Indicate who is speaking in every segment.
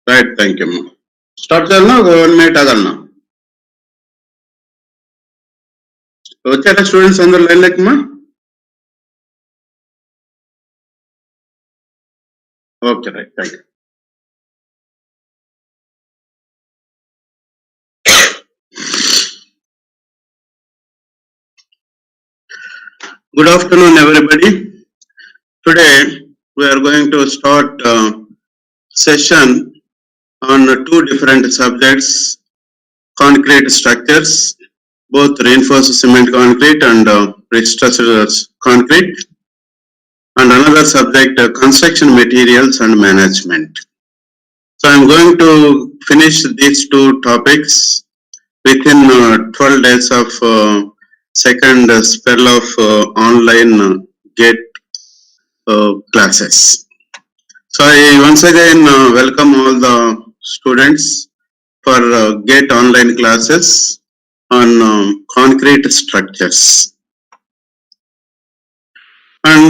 Speaker 1: Right, thank you. Start చేయాలన్నా ఒక 1 minute ఆగలనా? వచ్చారా స్టూడెంట్స్ అందరు లైన్ లేకమ్మా? Okay right, thank you. Good afternoon, everybody. Today we are going to start session on two different subjects: concrete structures, both reinforced cement concrete and prestressed concrete, and another subject, construction materials and management. So I am going to finish these two topics within 12 days of second spell of online GATE classes. So I once again welcome all the students for GATE online classes on concrete structures. And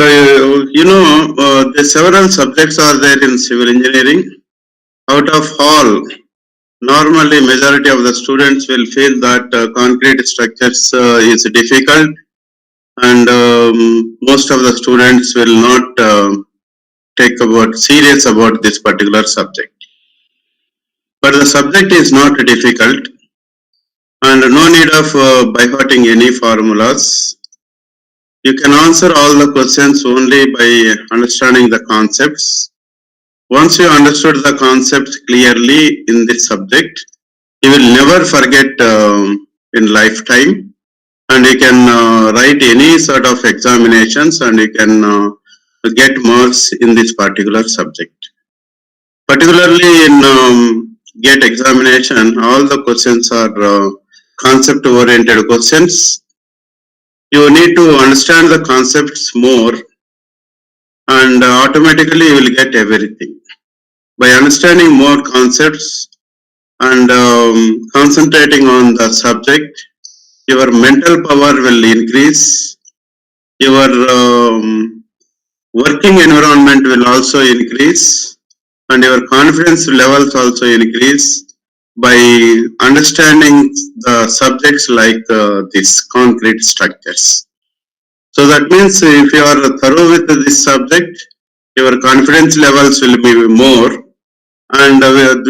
Speaker 1: the several subjects are there in civil engineering. Out of all, normally majority of the students will feel that concrete structures is difficult, and most of the students will not take serious about this particular subject. But the subject is not difficult, and no need of by hearting any formulas. You can answer all the questions only by understanding the concepts. Once you understood the concepts clearly in this subject, you will never forget in lifetime, and you can write any sort of examinations and you can get marks in this particular subject. Particularly in GATE examination, all the questions are concept oriented questions. You need to understand the concepts more, and automatically you will get everything. By understanding more concepts and concentrating on the subject, your mental power will increase, your working environment will also increase, and your confidence levels also increase by understanding the subjects like these concrete structures. So that means if you are thorough with this subject, your confidence levels will be more, and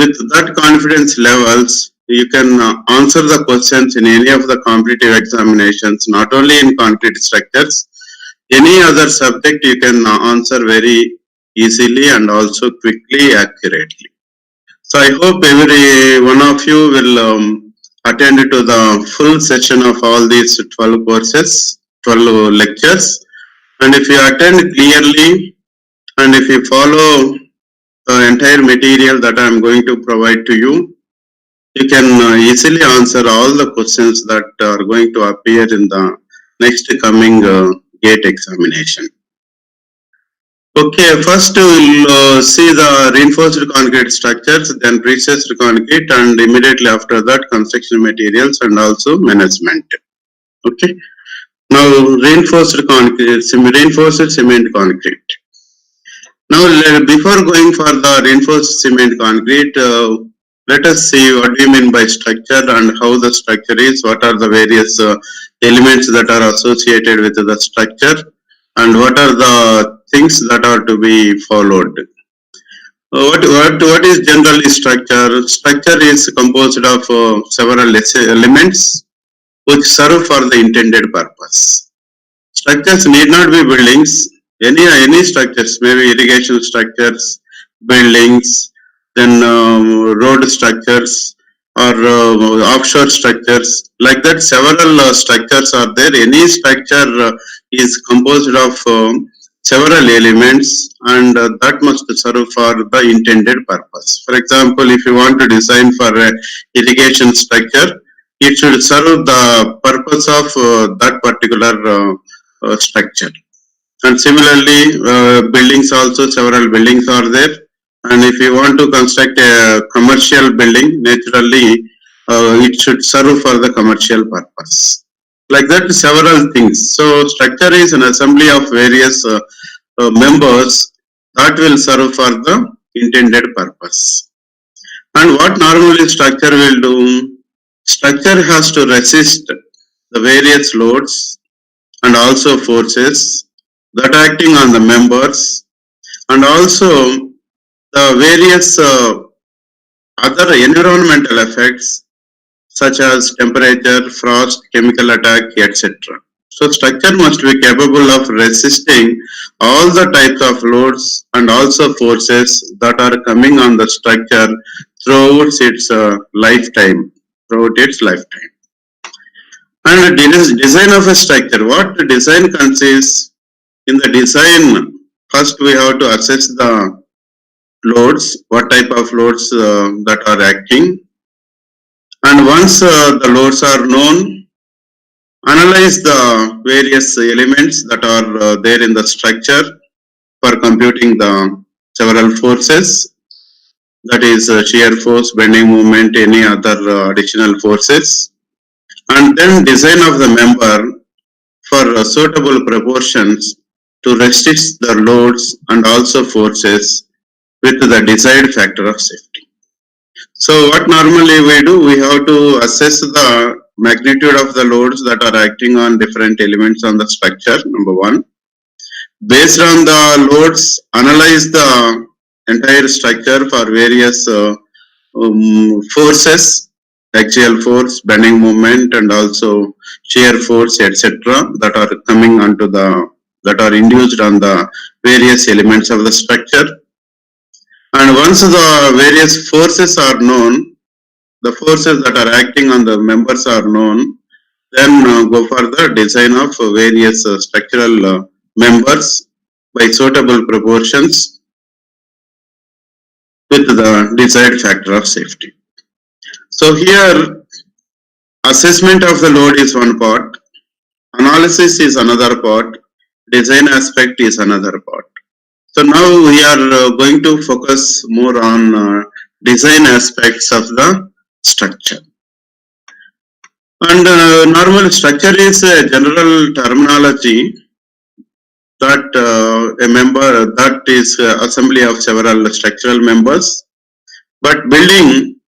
Speaker 1: with that confidence levels, you can answer the questions in any of the competitive examinations, not only in concrete structures, any other subject you can answer very easily and also quickly, accurately. So I hope every one of you will attend to the full session of all these 12 courses, 12 lectures, and if you attend clearly and if you follow the entire material that I am going to provide to you, you can easily answer all the questions that are going to appear in the next coming GATE examination. Okay, first we will see the reinforced concrete structures, then prestressed concrete, and immediately after that construction materials and also management. Okay, now reinforced cement concrete. Now, before going for the reinforced cement concrete, let us see what we mean by structure and how the structure is, what are the various elements that are associated with the structure, and what are the things that are to be followed. What is generally structure? Structure is composed of several elements which serve for the intended purpose. Structures need not be buildings. Any structures, maybe irrigation structures, buildings, then road structures or offshore structures. Like that, several structures are there. Any structure is composed of several elements, and that must serve for the intended purpose. For example, if you want to design for an irrigation structure, it should serve the purpose of that particular structure. And similarly, buildings also, several buildings are there. And if you want to construct a commercial building, naturally, it should serve for the commercial purpose. Like that, several things. So, structure is an assembly of various members that will serve for the intended purpose. And what normally structure will do? Structure has to resist the various loads and also forces that are acting on the members, and also the various other environmental effects such as temperature, frost, chemical attack, etc. So structure must be capable of resisting all the types of loads and also forces that are coming on the structure throughout its lifetime. Throughout its lifetime. And the design of a structure. What the design consists in the design? First, we have to assess the loads. What type of loads that are acting, and once the loads are known, analyze the various elements that are there in the structure for computing the several forces, that is shear force, bending moment, any other additional forces, and then design of the member for suitable proportions to resist the loads and also forces with the desired factor of safety. So what normally we do, we have to assess the magnitude of the loads that are acting on different elements on the structure, number one. Based on the loads, analyze the entire structure for various forces, axial force, bending moment, and also shear force, etc. that are coming onto the that are induced on the various elements of the structure. And once the various forces are known, the forces that are acting on the members are known, then go for the design of various structural members by suitable proportions with the desired factor of safety. So here, assessment of the load is one part, analysis is another part, design aspect is another part. So now we are going to focus more on design aspects of the structure. And normal structure is a general terminology that a member, that is assembly of several structural members. But building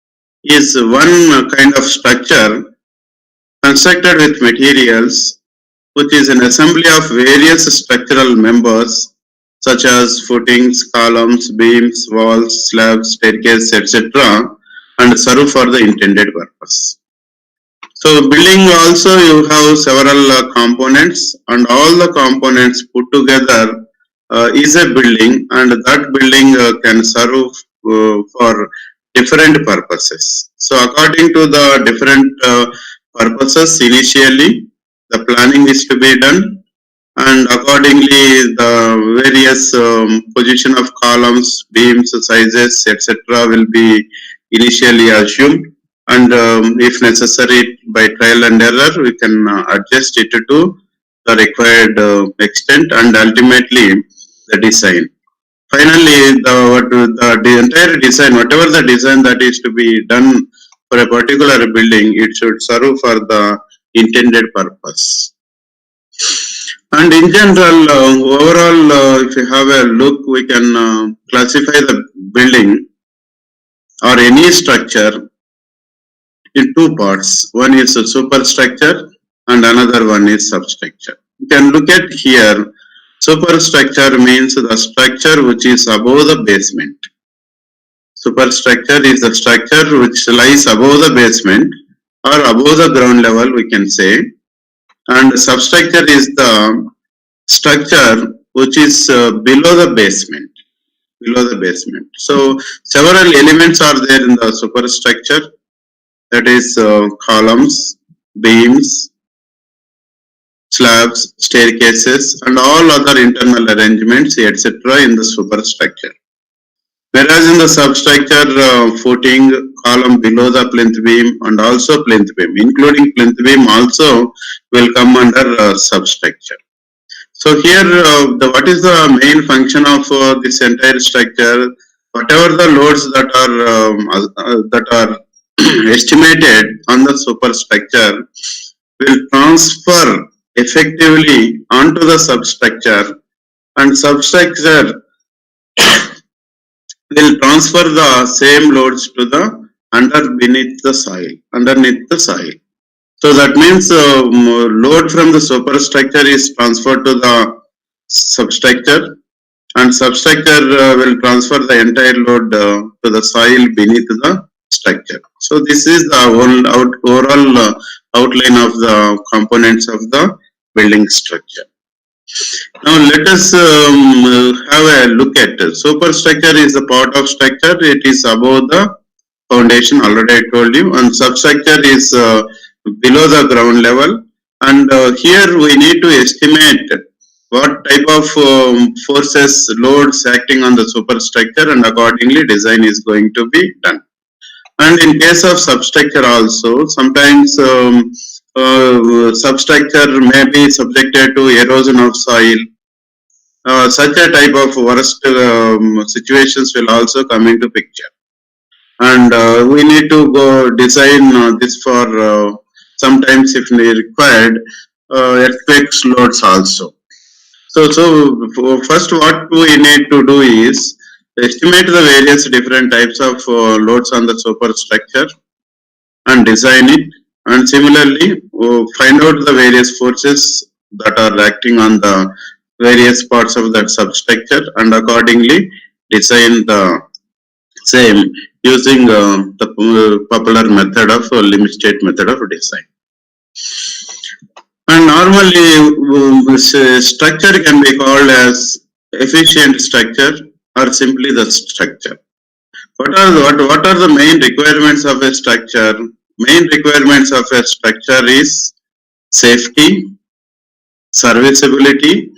Speaker 1: is one kind of structure constructed with materials, which is an assembly of various structural members such as footings, columns, beams, walls, slabs, staircase, etc., and serve for the intended purpose. So building also you have several components, and all the components put together is a building, and that building can serve for different purposes. So according to the different purposes, initially the planning is to be done, and accordingly the various position of columns, beams, sizes, etc. will be initially assumed, and if necessary by trial and error we can adjust it to the required extent, and ultimately the design. Finally, the entire design, whatever the design that is to be done for a particular building, it should serve for the intended purpose. And in general, overall, if you have a look, we can classify the building or any structure in two parts. One is a superstructure and another one is substructure. You can look at here, superstructure means the structure which is above the basement. Superstructure is the structure which lies above the basement or above the ground level, we can say. And substructure is the structure which is below the basement. Below the basement. So several elements are there in the superstructure, that is columns, beams, slabs, staircases, and all other internal arrangements, etc. in the superstructure. Whereas in the substructure, footing, column below the plinth beam, and also plinth beam, including plinth beam also will come under substructure. So here, what is the main function of this entire structure? Whatever the loads that are estimated on the superstructure will transfer effectively onto the substructure, and substructure will transfer the same loads to the underneath the soil. So that means load from the superstructure is transferred to the substructure, and substructure will transfer the entire load to the soil beneath the structure. So this is the overall outline of the components of the building structure. Now let us have a look at superstructure is a part of structure. It is above the foundation. Already I told you, and substructure is below the ground level. And here we need to estimate what type of forces, loads acting on the superstructure, and accordingly design is going to be done. And in case of substructure also, sometimes substructure may be subjected to erosion of soil. Such a type of worst situations will also come into picture, and we need to go design this for sometimes if required earthquakes loads also. So first what we need to do is estimate the various different types of loads on the superstructure and design it, and similarly find out the various forces that are acting on the various parts of that substructure, and accordingly design the same using the popular method of limit state method of design. And normally structure can be called as efficient structure or simply the structure. What are the main requirements of a structure? Main requirements of a structure is safety, serviceability,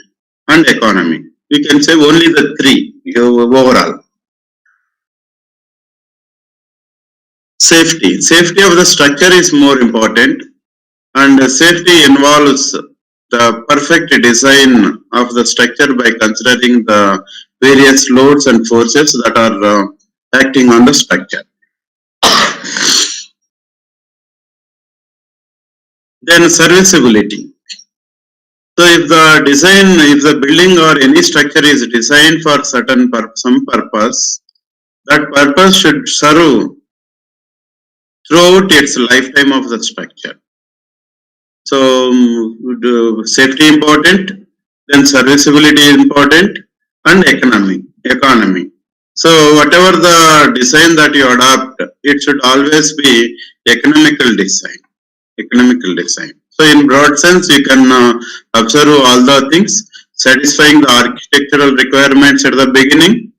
Speaker 1: and economy. We can say only the three overall. Safety of the structure is more important, and safety involves the perfect design of the structure by considering the various loads and forces that are acting on the structure. Then serviceability. So if the building or any structure is designed for some purpose, that purpose should serve throughout its lifetime of the structure. So safety important, then serviceability important, and economy. So whatever the design that you adopt, it should always be economical design. Economical design. So in broad sense, you can observe all the things, satisfying the architectural requirements at the beginning,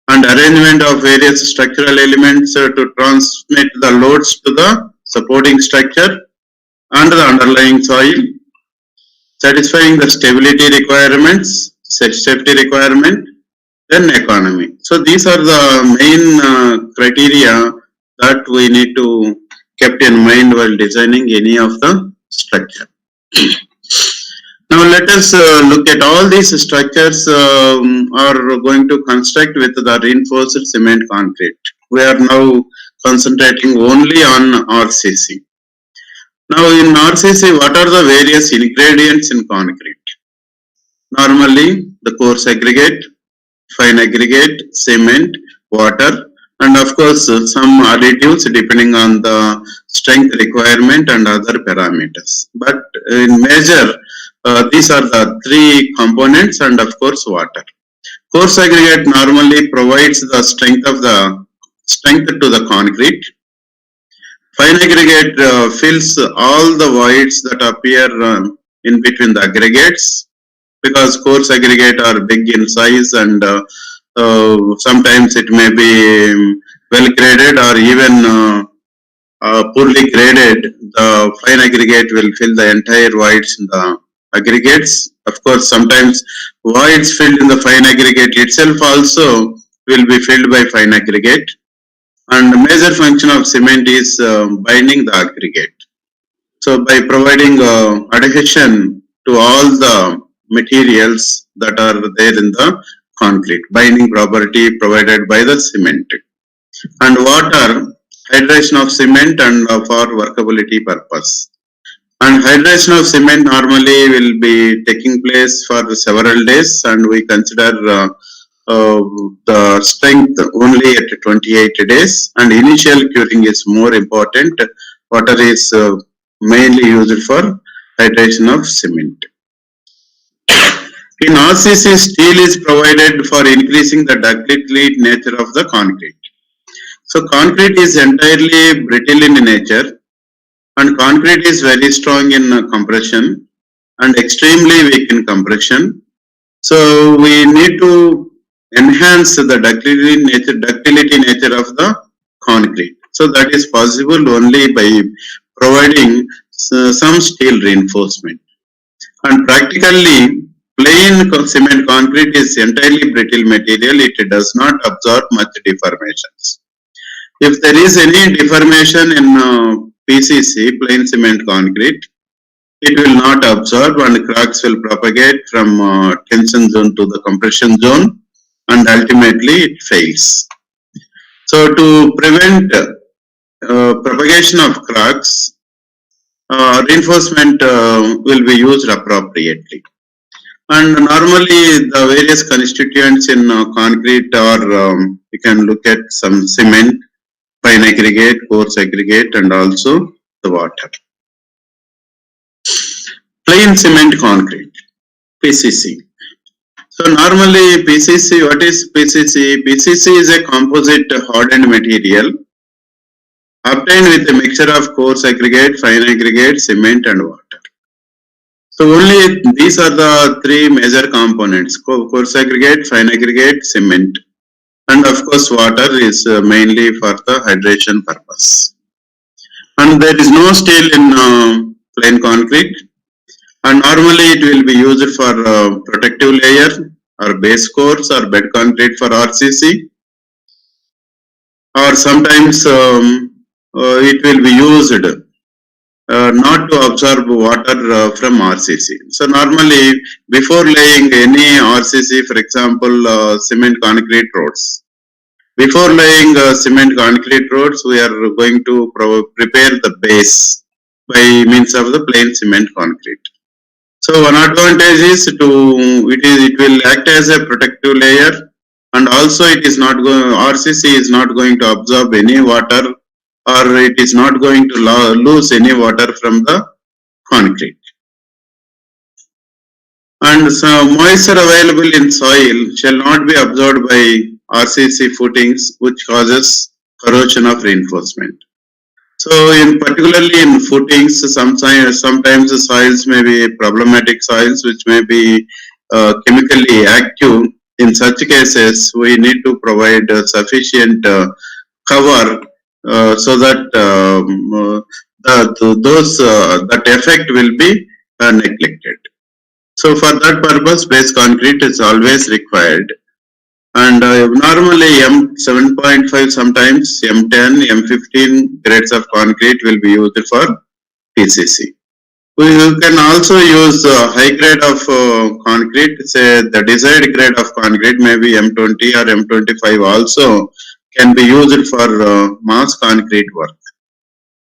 Speaker 1: and arrangement of various structural elements to transmit the loads to the supporting structure and the underlying soil, satisfying the stability requirements, safety requirement, then economy. So these are the main criteria that we need to kept in mind while designing any of the structure. Now let us look at all these structures are going to construct with the reinforced cement concrete. We are now concentrating only on RCC. Now in RCC, what are the various ingredients in concrete? Normally the coarse aggregate, fine aggregate, cement, water, and of course some additives depending on the strength requirement and other parameters. But in major, these are the three components, and of course water. Coarse aggregate normally provides the strength to the concrete. Fine aggregate fills all the voids that appear in between the aggregates, because coarse aggregate are big in size, and sometimes it may be well graded or even poorly graded. The fine aggregate will fill the entire voids in the aggregates. Of course, sometimes voids filled in the fine aggregate itself also will be filled by fine aggregate. And the major function of cement is binding the aggregate. So by providing adhesion to all the materials that are there in the concrete, binding property provided by the cement. And water, hydration of cement and for workability purpose. And hydration of cement normally will be taking place for several days, and we consider uh, the strength only at 28 days, and initial curing is more important. Water is mainly used for hydration of cement. In RCC, steel is provided for increasing the ductility nature of the concrete. So concrete is entirely brittle in nature, and concrete is very strong in compression and extremely weak in compression. So we need to enhance the ductility nature of the concrete. So that is possible only by providing some steel reinforcement. And practically, plain cement concrete is entirely brittle material. It does not absorb much deformations. If there is any deformation in PCC, plain cement concrete, it will not absorb and cracks will propagate from tension zone to the compression zone and ultimately it fails. So to prevent propagation of cracks, reinforcement will be used appropriately. And normally the various constituents in concrete are, you can look at some cement, fine aggregate, coarse aggregate and also the water. Plain cement concrete, PCC. So normally PCC, what is PCC? PCC is a composite hardened material obtained with a mixture of coarse aggregate, fine aggregate, cement and water. So only these are the three major components: coarse aggregate, fine aggregate, cement, and of course water is mainly for the hydration purpose. And there is no steel in plain concrete, and normally it will be used for protective layer or base course or bed concrete for RCC, or sometimes it will be used not to absorb water from RCC. So normally before laying any RCC, for example cement concrete roads, before laying cement concrete roads, we are going to prepare the base by means of the plain cement concrete. So one advantage is it will act as a protective layer, and also it is not going, RCC is not going to absorb any water, or it is not going to lose any water from the concrete. And so moisture available in soil shall not be absorbed by RCC footings, which causes corrosion of reinforcement. So in particularly in footings, sometimes the soils may be problematic soils which may be chemically active. In such cases, we need to provide sufficient cover so that that effect will be neglected. So for that purpose, base concrete is always required. And normally M7.5, sometimes M10, M15 grades of concrete will be used for PCC. We can also use high grade of concrete, say the desired grade of concrete, maybe M20 or M25 also can be used for mass concrete work.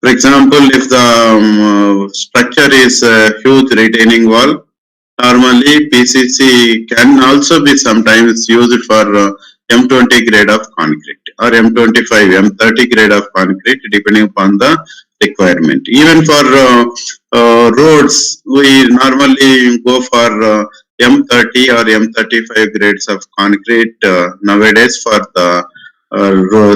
Speaker 1: For example, if the structure is a huge retaining wall, normally PCC can also be sometimes used for M20 grade of concrete or M25, M30 grade of concrete depending upon the requirement. Even for roads, we normally go for M30 or M35 grades of concrete nowadays for the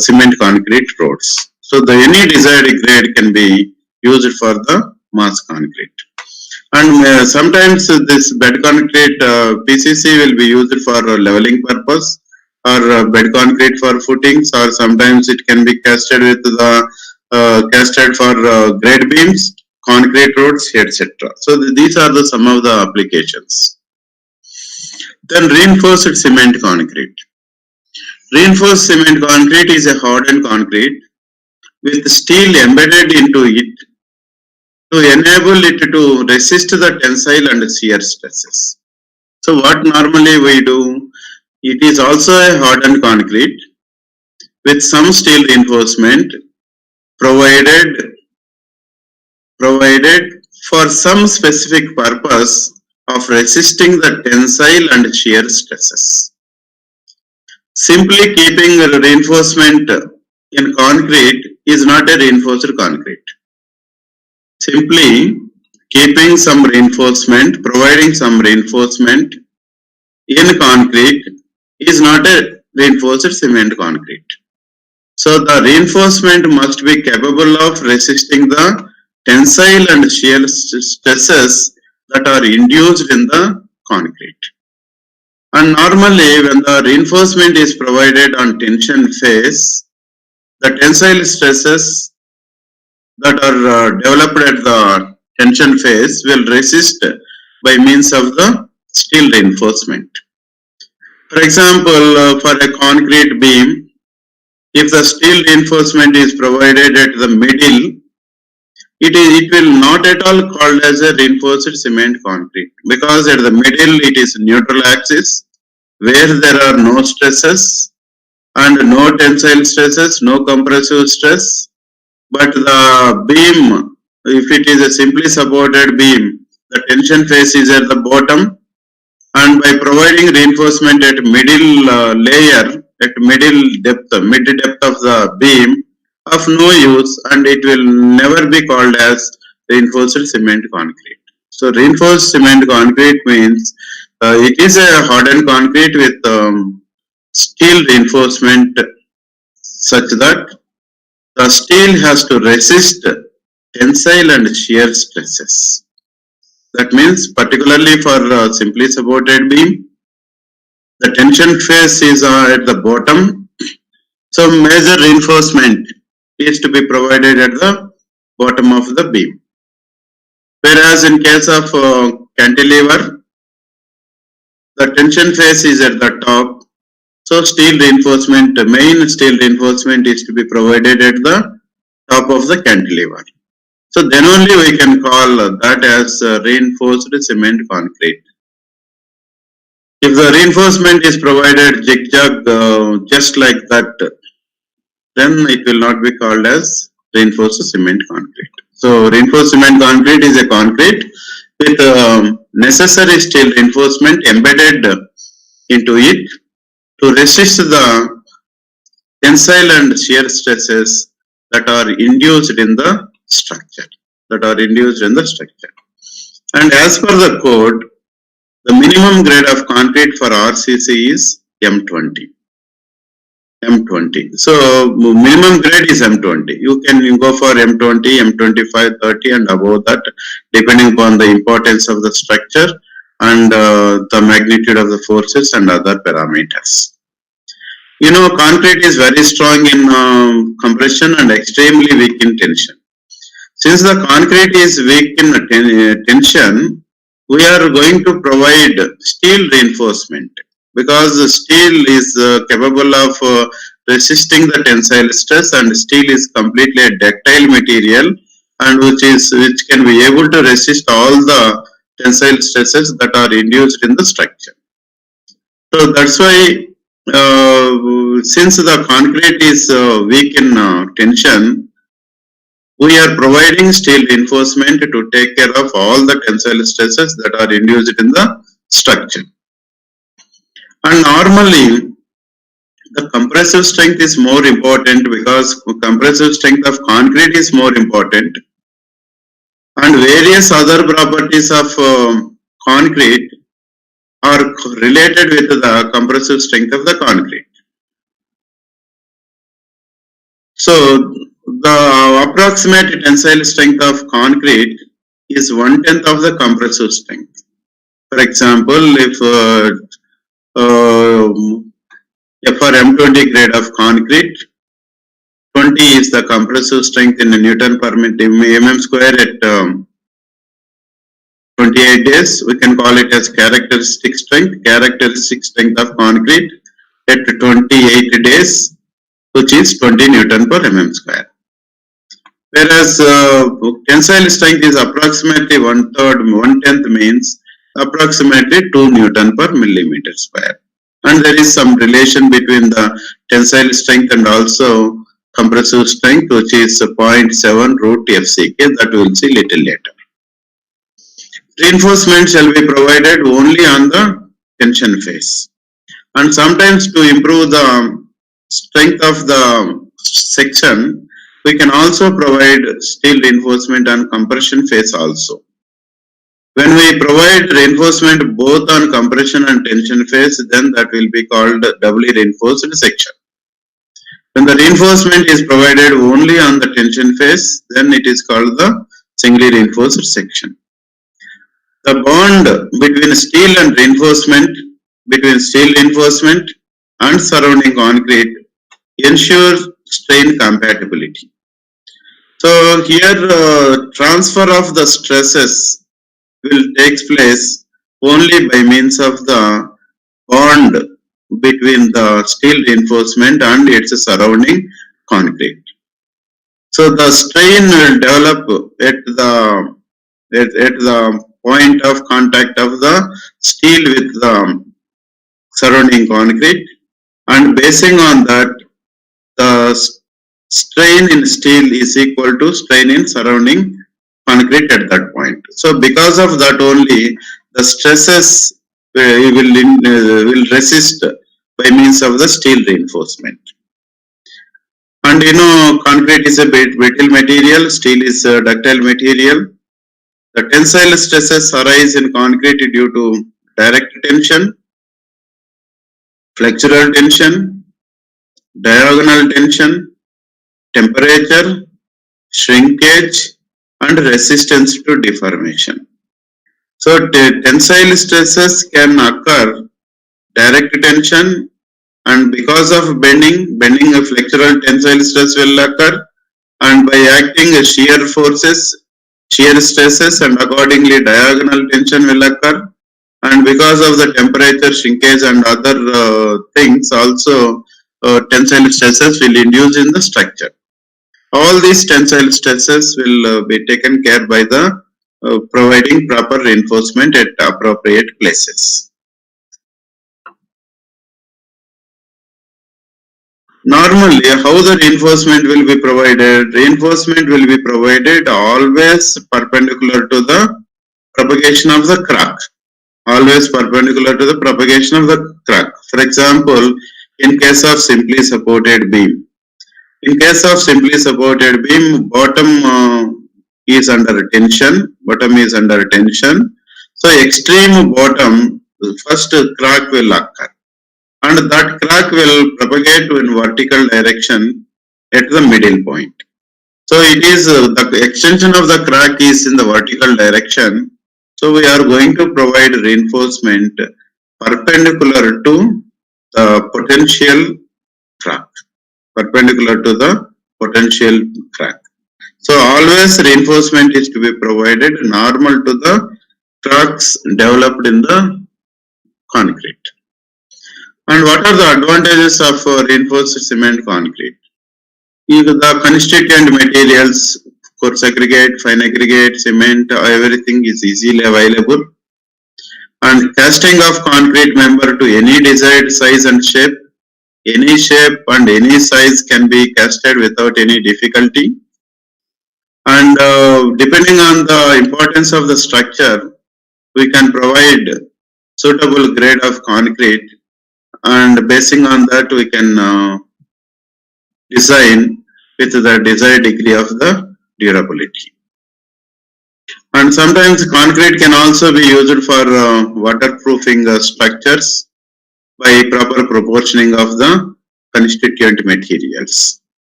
Speaker 1: cement concrete roads. So the any desired grade can be used for the mass concrete. And sometimes this bed concrete PCC will be used for leveling purpose, or bed concrete for footings, or sometimes it can be casted with the casted for grade beams, concrete roads, etc. So these are the some of the applications. Then reinforced cement concrete. Reinforced cement concrete is a hardened concrete with steel embedded into it to enable it to resist the tensile and shear stresses. So what normally we do, it is also a hardened concrete with some steel reinforcement provided for some specific purpose of resisting the tensile and shear stresses. Simply keeping a reinforcement in concrete is not a reinforced concrete. Simply keeping some reinforcement, providing some reinforcement in concrete is not a reinforced cement concrete. So the reinforcement must be capable of resisting the tensile and shear stresses that are induced in the concrete. And normally when the reinforcement is provided on tension phase, the tensile stresses that are developed at the tension phase will resist by means of the steel reinforcement. For example, for a concrete beam, if the steel reinforcement is provided at the middle, it will not at all called as a reinforced cement concrete, because at the middle it is neutral axis where there are no stresses and no tensile stresses, no compressive stress. But the beam, if it is a simply supported beam, the tension phase is at the bottom, and by providing reinforcement at middle layer, at mid depth of the beam, of no use, and it will never be called as reinforced cement concrete. So reinforced cement concrete means it is a hardened concrete with steel reinforcement such that the steel has to resist tensile and shear stresses. That means particularly for simply supported beam, the tension phase is at the bottom. So major reinforcement is to be provided at the bottom of the beam. Whereas in case of cantilever, the tension phase is at the top. So steel reinforcement, main steel reinforcement is to be provided at the top of the cantilever. So then only we can call that as reinforced cement concrete. If the reinforcement is provided zigzag just like that, then it will not be called as reinforced cement concrete. So reinforced cement concrete is a concrete with necessary steel reinforcement embedded into it to resist the tensile and shear stresses that are induced in the structure. And as per the code, the minimum grade of concrete for RCC is M20. So minimum grade is M20. You can go for M20, M25, 30 and above that, depending upon the importance of the structure and the magnitude of the forces and other parameters. You know, concrete is very strong in compression and extremely weak in tension. Since the concrete is weak in tension, we are going to provide steel reinforcement, because the steel is capable of resisting the tensile stress, and steel is completely a ductile material, and which can be able to resist all the tensile stresses that are induced in the structure. So that's why since the concrete is weak in tension, we are providing steel reinforcement to take care of all the tensile stresses that are induced in the structure. And normally, the compressive strength is more important, because compressive strength of concrete is more important, and various other properties of concrete are related with the compressive strength of the concrete. So the approximate tensile strength of concrete is 1/10 of the compressive strength. For example, if for M20 grade of concrete, 20 is the compressive strength in Newton per mm square at 28 days. We can call it as characteristic strength of concrete at 28 days, which is 20 Newton per mm square. Whereas tensile strength is approximately 1/10 means approximately 2 Newton per millimeter square. And there is some relation between the tensile strength and also compressive strength, which is 0.7 root FCK, that we will see little later. Reinforcement shall be provided only on the tension phase. And sometimes to improve the strength of the section, we can also provide steel reinforcement and compression phase also. When we provide reinforcement both on compression and tension phase, then that will be called doubly reinforced section. When the reinforcement is provided only on the tension phase, then it is called the singly reinforced section. The bond between steel reinforcement and surrounding concrete ensures strain compatibility. So here transfer of the stresses will take place only by means of the bond between the steel reinforcement and its surrounding concrete. So the strain will develop at the point of contact of the steel with the surrounding concrete, and basing on that, the strain in steel is equal to strain in surrounding concrete at that point. So because of that only, the stresses will resist by means of the steel reinforcement. And concrete is a brittle material, steel is a ductile material. The tensile stresses arise in concrete due to direct tension, flexural tension, diagonal tension, temperature, shrinkage, and resistance to deformation. So tensile stresses can occur direct tension, and because of bending a flexural tensile stress will occur, and by acting shear forces, shear stresses, and accordingly diagonal tension will occur, and because of the temperature shrinkage and other things also, tensile stresses will induce in the structure. All these tensile stresses will be taken care by the providing proper reinforcement at appropriate places. Normally, how the reinforcement will be provided? Reinforcement will be provided always perpendicular to the propagation of the crack. Always perpendicular to the propagation of the crack. For example, in case of simply supported beam. In case of simply supported beam, bottom is under tension. Bottom is under tension. So extreme bottom, first crack will occur, and that crack will propagate in vertical direction at the middle point. So it is the extension of the crack is in the vertical direction. So we are going to provide reinforcement perpendicular to the potential crack. Perpendicular to the potential crack. So always reinforcement is to be provided normal to the cracks developed in the concrete. And what are the advantages of reinforced cement concrete? The constituent materials, coarse aggregate, fine aggregate, cement, everything is easily available. And casting of concrete member to any desired size and shape. Any shape and any size can be casted without any difficulty. And depending on the importance of the structure, we can provide suitable grade of concrete, and basing on that we can design with the desired degree of the durability. And sometimes concrete can also be used for waterproofing structures by proper proportioning of the constituent materials.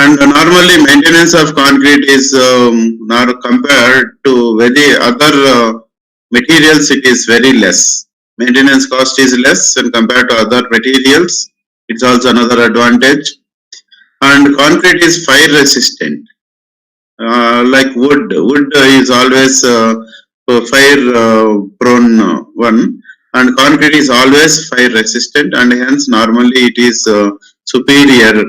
Speaker 1: And normally maintenance of concrete is not compared to very other materials, it is very less. Maintenance cost is less when compared to other materials. It's also another advantage. And concrete is fire resistant. Like wood is always fire prone one, and concrete is always fire resistant, and hence normally it is superior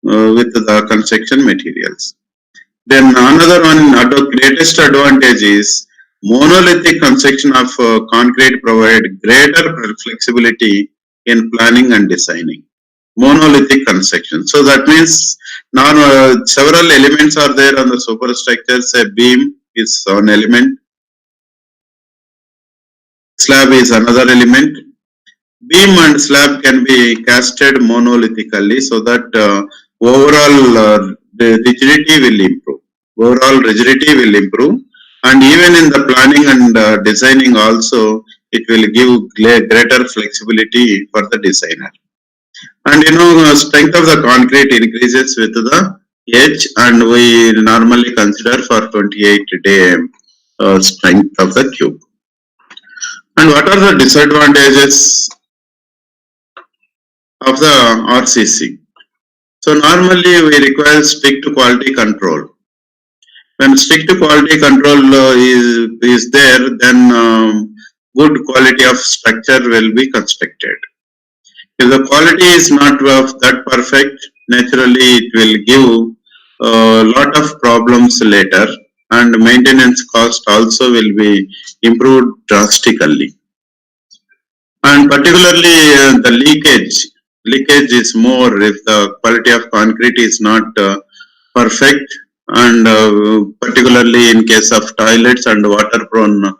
Speaker 1: with the construction materials. Then another one, greatest advantage is monolithic construction of concrete provide greater flexibility in planning and designing. Monolithic construction. So that means now several elements are there on the superstructures. A beam is one element, slab is another element. beam and slab can be casted monolithically so that overall the rigidity will improve. Overall rigidity will improve, and even in the planning and designing also, it will give greater flexibility for the designer. And strength of the concrete increases with the age, and we normally consider for 28-day strength of the cube. And what are the disadvantages of the RCC? So normally we require strict quality control. When strict quality control is there, then good quality of structure will be constructed. If the quality is not of that perfect, naturally it will give a lot of problems later, and maintenance cost also will be improved drastically. And particularly the leakage is more if the quality of concrete is not perfect, and particularly in case of toilets and water prone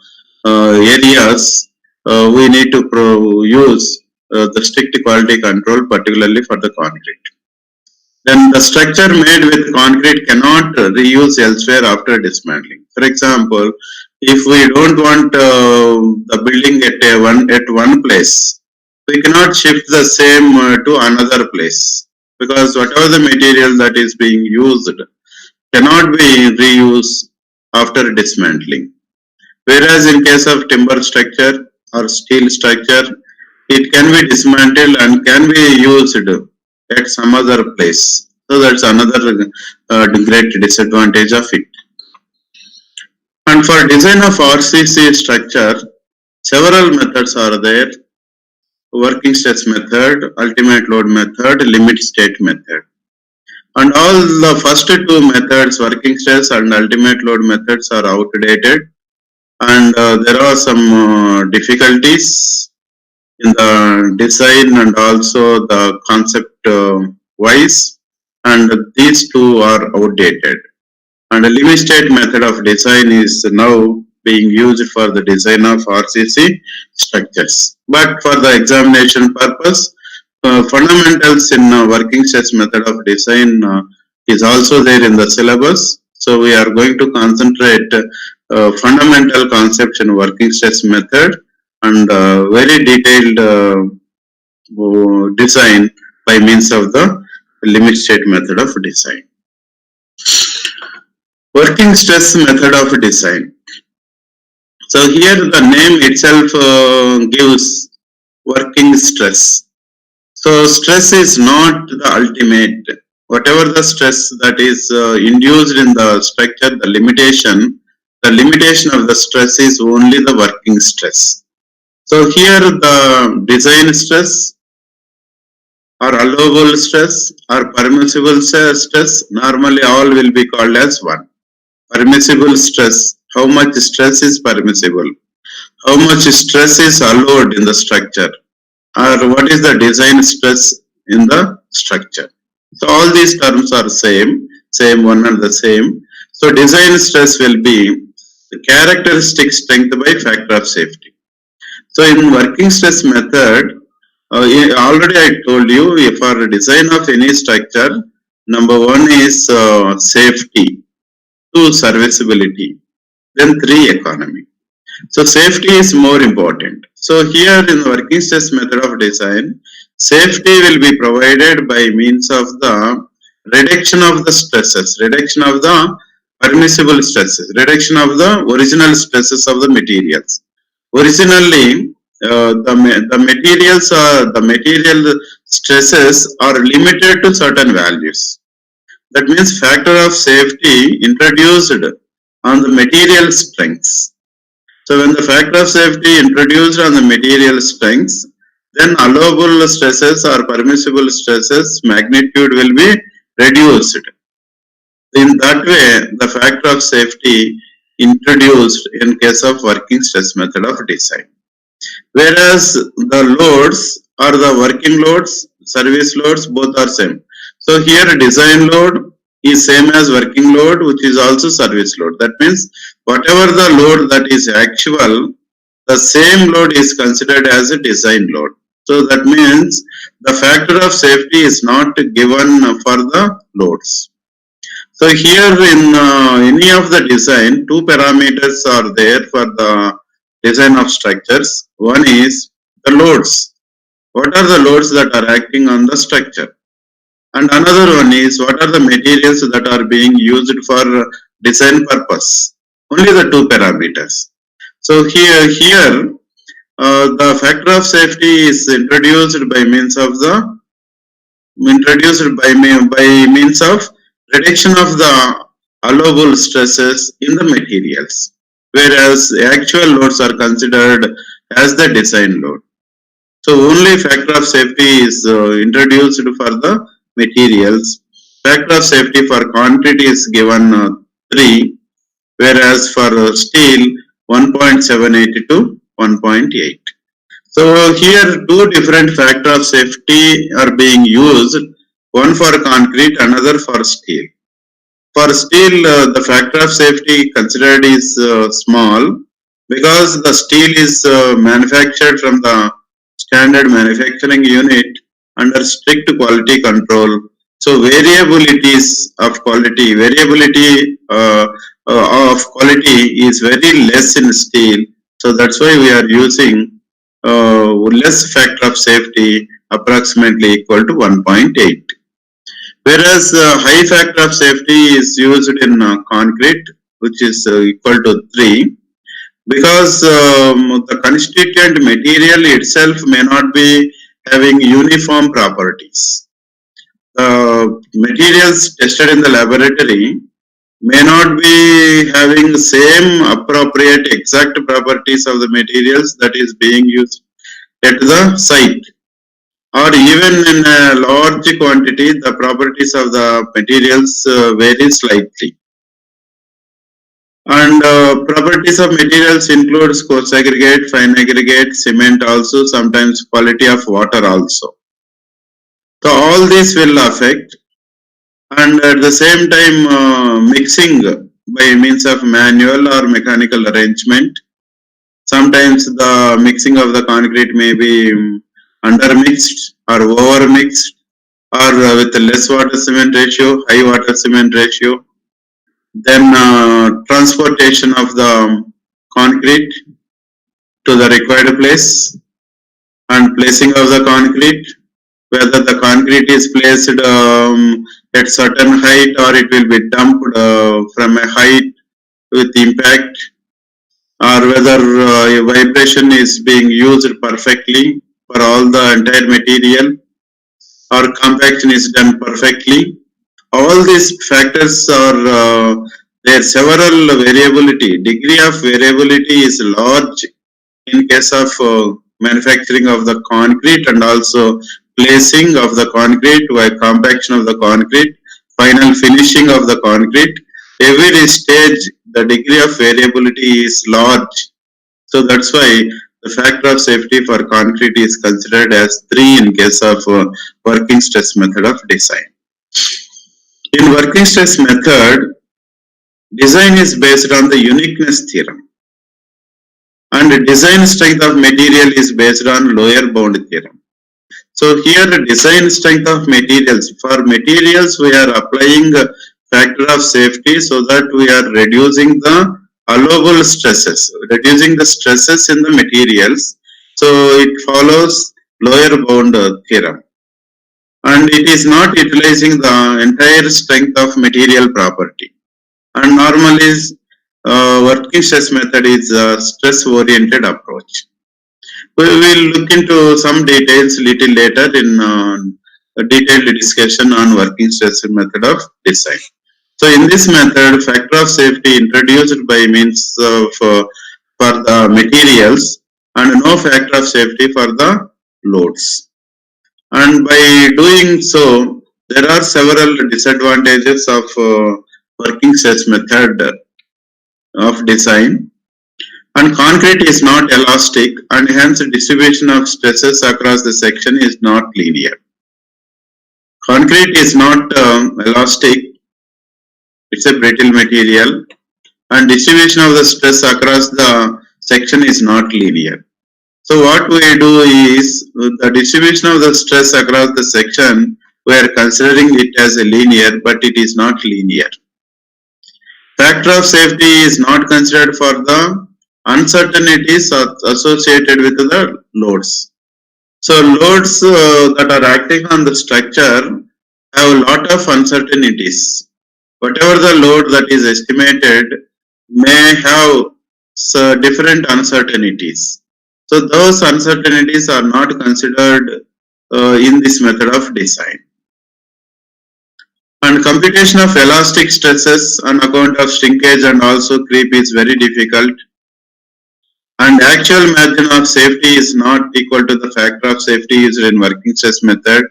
Speaker 1: areas, we need to use the strict quality control, particularly for the concrete. Then the structure made with concrete cannot reuse elsewhere after dismantling. For example, if we don't want the building at one place, we cannot shift the same to another place, because whatever the material that is being used cannot be reused after dismantling. Whereas in case of timber structure or steel structure, it can be dismantled and can be used at some other place. So that's another great disadvantage of it. And for design of RCC structure, several methods are there: working stress method, ultimate load method, limit state method. And all the first two methods, working stress and ultimate load methods, are outdated, and there are some difficulties in the design and also the concept wise, and these two are outdated. And the limit state method of design is now being used for the design of RCC structures. But for the examination purpose, fundamentals in working stress method of design is also there in the syllabus. So we are going to concentrate fundamental concepts in working stress method and very detailed design by means of the limit state method of design. Working stress method of design. So here the name itself gives working stress. So stress is not the ultimate. Whatever the stress that is induced in the structure, the limitation of the stress is only the working stress. So here the design stress or allowable stress or permissible stress, normally all will be called as one. Permissible stress, how much stress is permissible, how much stress is allowed in the structure, or what is the design stress in the structure. So all these terms are same one and the same. So design stress will be the characteristic strength by factor of safety. So in working stress method, already I told you, for design of any structure, number one is safety, two serviceability, then three economy. So safety is more important. So here in the working stress method of design, safety will be provided by means of the reduction of the stresses, reduction of the permissible stresses, reduction of the original stresses of the materials. Originally, the material stresses are limited to certain values. That means factor of safety introduced on the material strengths. So when the factor of safety introduced on the material strengths, then allowable stresses or permissible stresses magnitude will be reduced. In that way, the factor of safety introduced in case of working stress method of design. Whereas the loads or the working loads, service loads, both are same. So here design load is same as working load, which is also service load. That means whatever the load that is actual, the same load is considered as a design load. So that means the factor of safety is not given for the loads. So here in any of the design, two parameters are there for the design of structures. One is the loads. What are the loads that are acting on the structure? And another one is what are the materials that are being used for design purpose? Only the two parameters. So the factor of safety is introduced by means of reduction of the allowable stresses in the materials, whereas actual loads are considered as the design load. So only factor of safety is introduced for the materials. Factor of safety for concrete is given 3, whereas for steel 1.78 to 1.8. So here two different factor of safety are being used, one for concrete, another for steel. For steel, the factor of safety considered is small because the steel is manufactured from the standard manufacturing unit under strict quality control. So variability of quality is very less in steel. So that's why we are using less factor of safety approximately equal to 1.8. Whereas high factor of safety is used in concrete, which is equal to 3, because the constituent material itself may not be having uniform properties. Materials tested in the laboratory may not be having same appropriate exact properties of the materials that is being used at the site, or even in a large quantity the properties of the materials vary slightly. And properties of materials includes coarse aggregate, fine aggregate, cement also, sometimes quality of water also. So all these will affect, and at the same time mixing by means of manual or mechanical arrangement. Sometimes the mixing of the concrete may be undermixed or overmixed, or with less water cement ratio, high water cement ratio. Then transportation of the concrete to the required place and placing of the concrete, whether the concrete is placed at certain height or it will be dumped from a height with impact, or whether vibration is being used perfectly for all the entire material, or compaction is done perfectly. All these factors are there several variability. Degree of variability is large in case of manufacturing of the concrete, and also placing of the concrete, by compaction of the concrete, final finishing of the concrete. Every stage the degree of variability is large. So that's why the factor of safety for concrete is considered as 3 in case of working stress method of design. In working stress method, design is based on the uniqueness theorem, and design strength of material is based on lower bound theorem. So here design strength of materials. For materials we are applying factor of safety so that we are reducing the allowable stresses, reducing the stresses in the materials. So it follows lower bound theorem, and it is not utilizing the entire strength of material property. And normally working stress method is a stress oriented approach. We will look into some details little later in a detailed discussion on working stress method of design. So in this method, factor of safety introduced by means of for the materials, and no factor of safety for the loads. And by doing so, there are several disadvantages of working stress method of design. And concrete is not elastic, and hence distribution of stresses across the section is not linear. Concrete is not elastic, it's a brittle material, and distribution of the stress across the section is not linear. So what we do is the distribution of the stress across the section, we are considering it as a linear, but it is not linear. Factor of safety is not considered for the uncertainties associated with the loads. So loads that are acting on the structure have a lot of uncertainties. Whatever the load that is estimated may have different uncertainties. So those uncertainties are not considered in this method of design. And computation of elastic stresses on account of shrinkage and also creep is very difficult. And actual margin of safety is not equal to the factor of safety used in working stress method.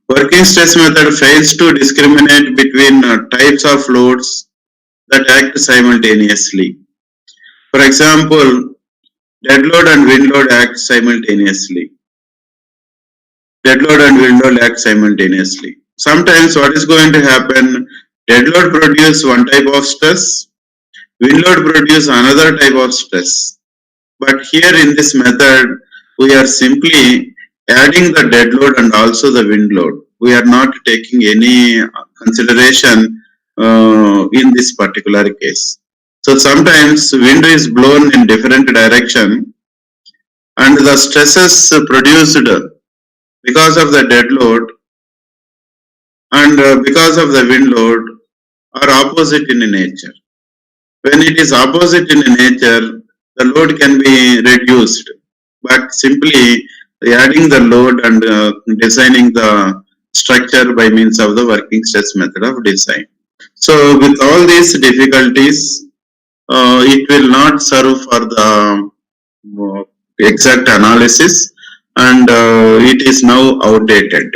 Speaker 1: Working stress method fails to discriminate between types of loads that act simultaneously. For example, dead load and wind load act simultaneously. Dead load and wind load act simultaneously. Sometimes what is going to happen, dead load produce one type of stress, wind load produce another type of stress. But here in this method, we are simply adding the dead load and also the wind load. We are not taking any consideration in this particular case. So sometimes wind is blown in different direction and the stresses produced because of the dead load and because of the wind load are opposite in nature. When it is opposite in nature, the load can be reduced, but simply adding the load and designing the structure by means of the working stress method of design. So with all these difficulties, it will not serve for the exact analysis and it is now outdated.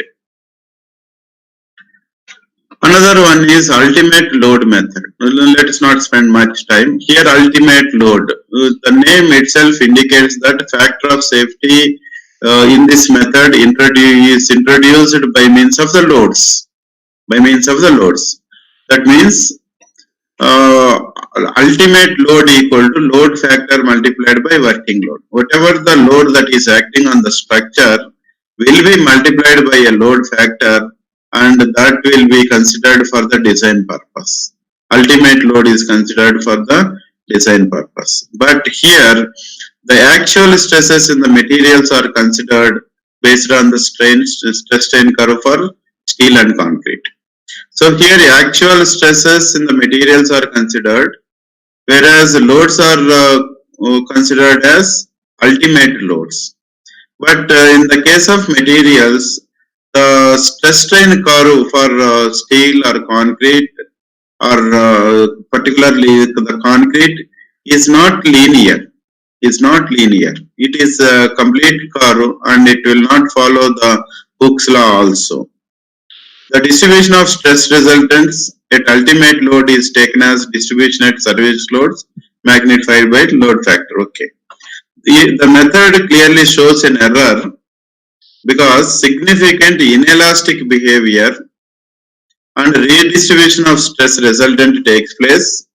Speaker 1: Another one is ultimate load method. Let us not spend much time. Here ultimate load. The name itself indicates that factor of safety in this method is introduced by means of the loads. By means of the loads. That means uh, ultimate load equal to load factor multiplied by working load. Whatever the load that is acting on the structure will be multiplied by a load factor and that will be considered for the design purpose. Ultimate load is considered for the design purpose. But here the actual stresses in the materials are considered based on the stress strain curve for steel and concrete. So here actual stresses in the materials are considered, whereas loads are considered as ultimate loads. But in the case of materials, the stress strain curve for steel or concrete or particularly the concrete is not linear. Is not linear. It is a complete curve and it will not follow the Hooke's law also. The distribution of stress resultants at ultimate load is taken as distribution at service loads magnified by load factor. Okay. The method clearly shows an error because significant inelastic behavior and redistribution of stress resultant takes place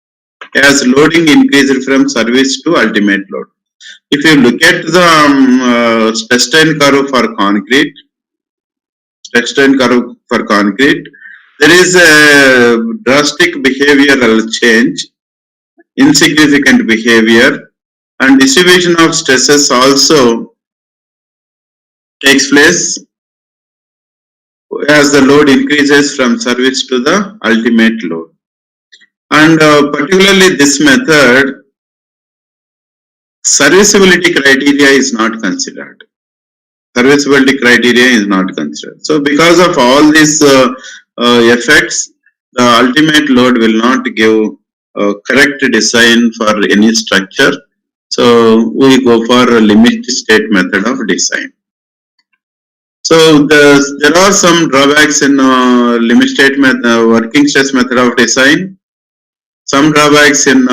Speaker 1: as loading increases from service to ultimate load. If you look at the stress strain curve for concrete, stress strain curve for concrete, there is a drastic behavioral change, insignificant behavior, and distribution of stresses also takes place as the load increases from service to the ultimate load. And particularly this method, serviceability criteria is not considered. Serviceability criteria is not considered. So because of all these effects, the ultimate load will not give correct design for any structure. So we go for a limit state method of design. So there are some drawbacks in limit state working stress method of design. Some drawbacks in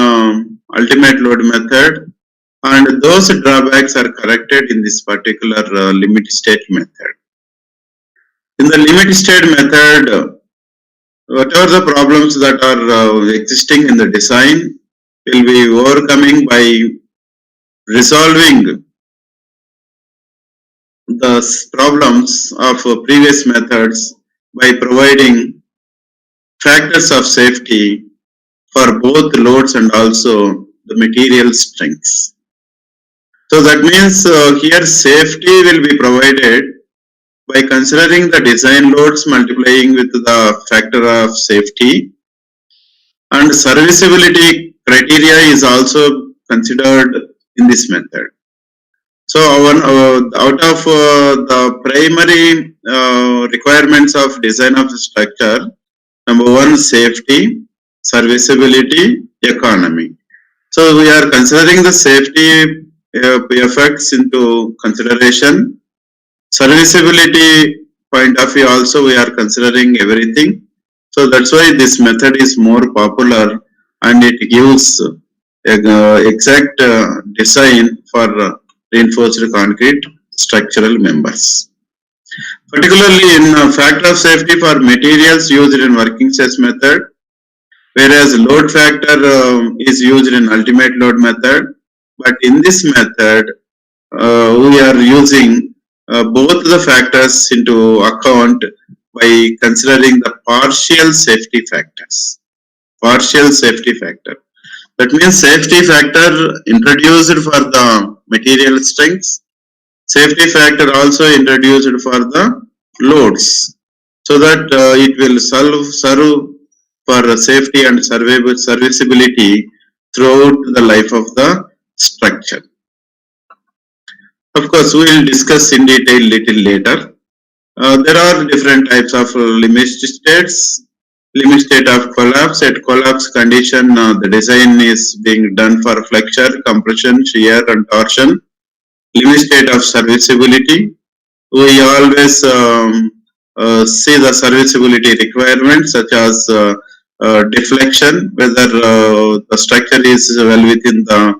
Speaker 1: ultimate load method, and those drawbacks are corrected in this particular limit state method. In the limit state method, whatever the problems that are existing in the design will be overcoming by resolving the problems of previous methods by providing factors of safety for both loads and also the material strengths. So that means here safety will be provided by considering the design loads multiplying with the factor of safety, and serviceability criteria is also considered in this method. So out of the primary requirements of design of the structure, number one, safety, serviceability, economy. So we are considering the safety effects into consideration. Serviceability point of view also we are considering everything. So that's why this method is more popular, and it gives exact design for reinforced concrete structural members. Particularly in factor of safety for materials used in working stress method, whereas load factor is used in ultimate load method. But in this method, we are using both the factors into account by considering the partial safety factors. Partial safety factor. That means safety factor introduced for the material strengths, safety factor also introduced for the loads, so that it will serve for safety and serviceability throughout the life of the structure. Of course, we will discuss in detail little later. There are different types of limit states. Limit state of collapse. At collapse condition, the design is being done for flexure, compression, shear, and torsion. Limit state of serviceability. We always see the serviceability requirements such as deflection, whether the structure is well within the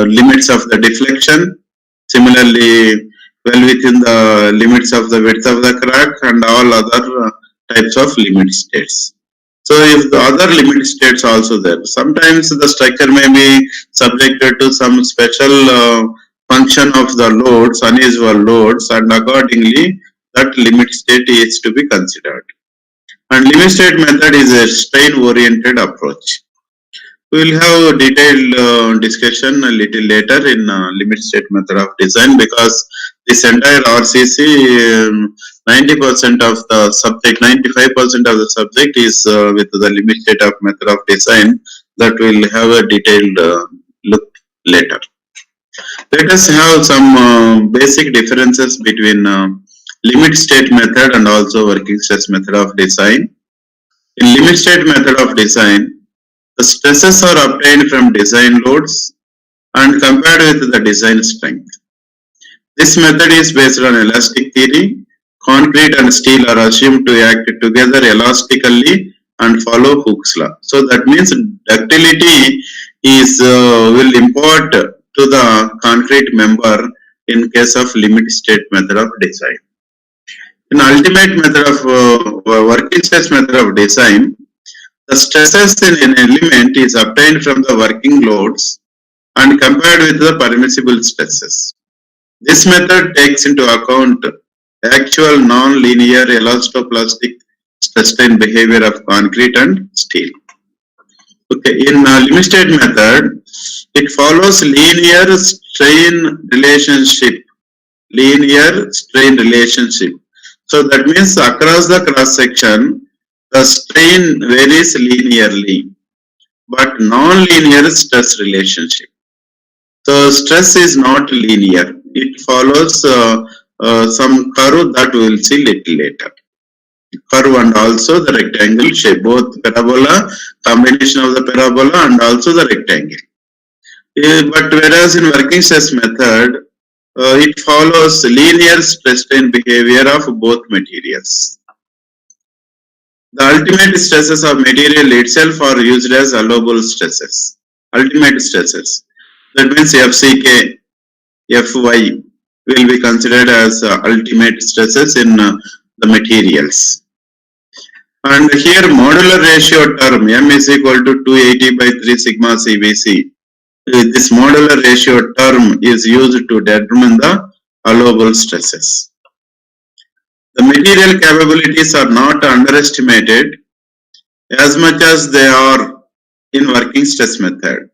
Speaker 1: limits of the deflection. Similarly, well within the limits of the width of the crack and all other types of limit states. So if the other limit states also there, sometimes the structure may be subjected to some special function of the loads, unusual loads, and accordingly that limit state is to be considered. And limit state method is a strain oriented approach. We will have a detailed discussion a little later in limit state method of design, because this entire RCC, 90% of the subject, 95% of the subject is with the limit state of method of design, that we will have a detailed look later. Let us have some basic differences between limit state method and also working stress method of design. In limit state method of design, the stresses are obtained from design loads and compared with the design strength. This method is based on elastic theory. Concrete and steel are assumed to act together elastically and follow Hooke's law. So that means ductility is will impart to the concrete member in case of limit state method of design. In ultimate method of working stress method of design, the stresses in an element is obtained from the working loads and compared with the permissible stresses. This method takes into account actual non-linear elastoplastic stress strain behavior of concrete and steel. Okay, in limit state method, it follows linear strain relationship. Linear strain relationship. So that means across the cross section, the strain varies linearly, but non-linear stress relationship. So stress is not linear. It follows some curve that we will see little later. Curve and also the rectangle shape, both parabola, combination of the parabola and also the rectangle. But whereas in working stress method, it follows linear stress strain behavior of both materials. The ultimate stresses of material itself are used as allowable stresses. Ultimate stresses. That means FCK, Fy will be considered as ultimate stresses in the materials. And here modular ratio term M is equal to 280 by 3 sigma CBC This modular ratio term is used to determine the allowable stresses. The material capabilities are not underestimated as much as they are in working stress method.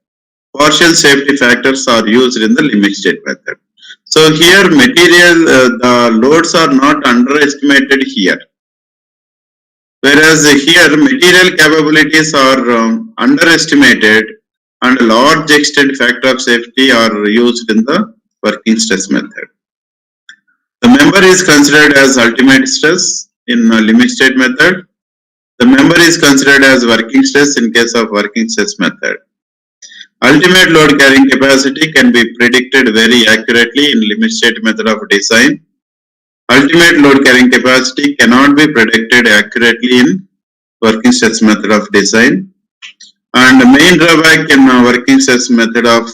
Speaker 1: Partial safety factors are used in the limit state method. So here the loads are not underestimated here. Whereas here material capabilities are underestimated and a large extent factor of safety are used in the working stress method. The member is considered as ultimate stress in limit state method. The member is considered as working stress in case of working stress method. Ultimate load carrying capacity can be predicted very accurately in limit state method of design. Ultimate load carrying capacity cannot be predicted accurately in working stress method of design. And the main drawback in working stress method of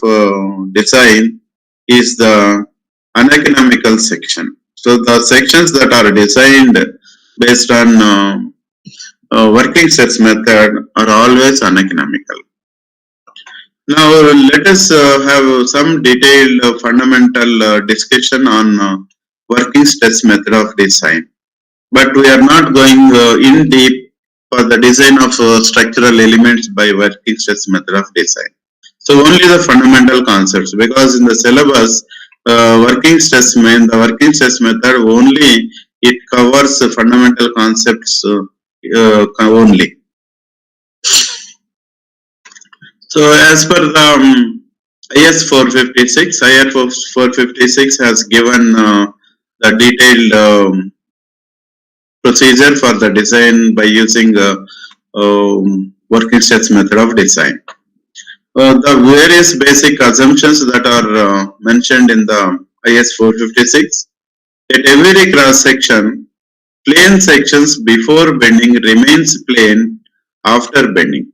Speaker 1: design is the uneconomical section. So the sections that are designed based on working stress method are always uneconomical. Now let us have some detailed fundamental discussion on working stress method of design. But we are not going in deep for the design of structural elements by working stress method of design. So only the fundamental concepts, because in the syllabus, the working stress method only it covers the fundamental concepts only. So as per the IS 456, IS 456 has given the detailed procedure for the design by using working stress method of design. The various basic assumptions that are mentioned in the IS 456. At every cross section, plane sections before bending remains plane after bending.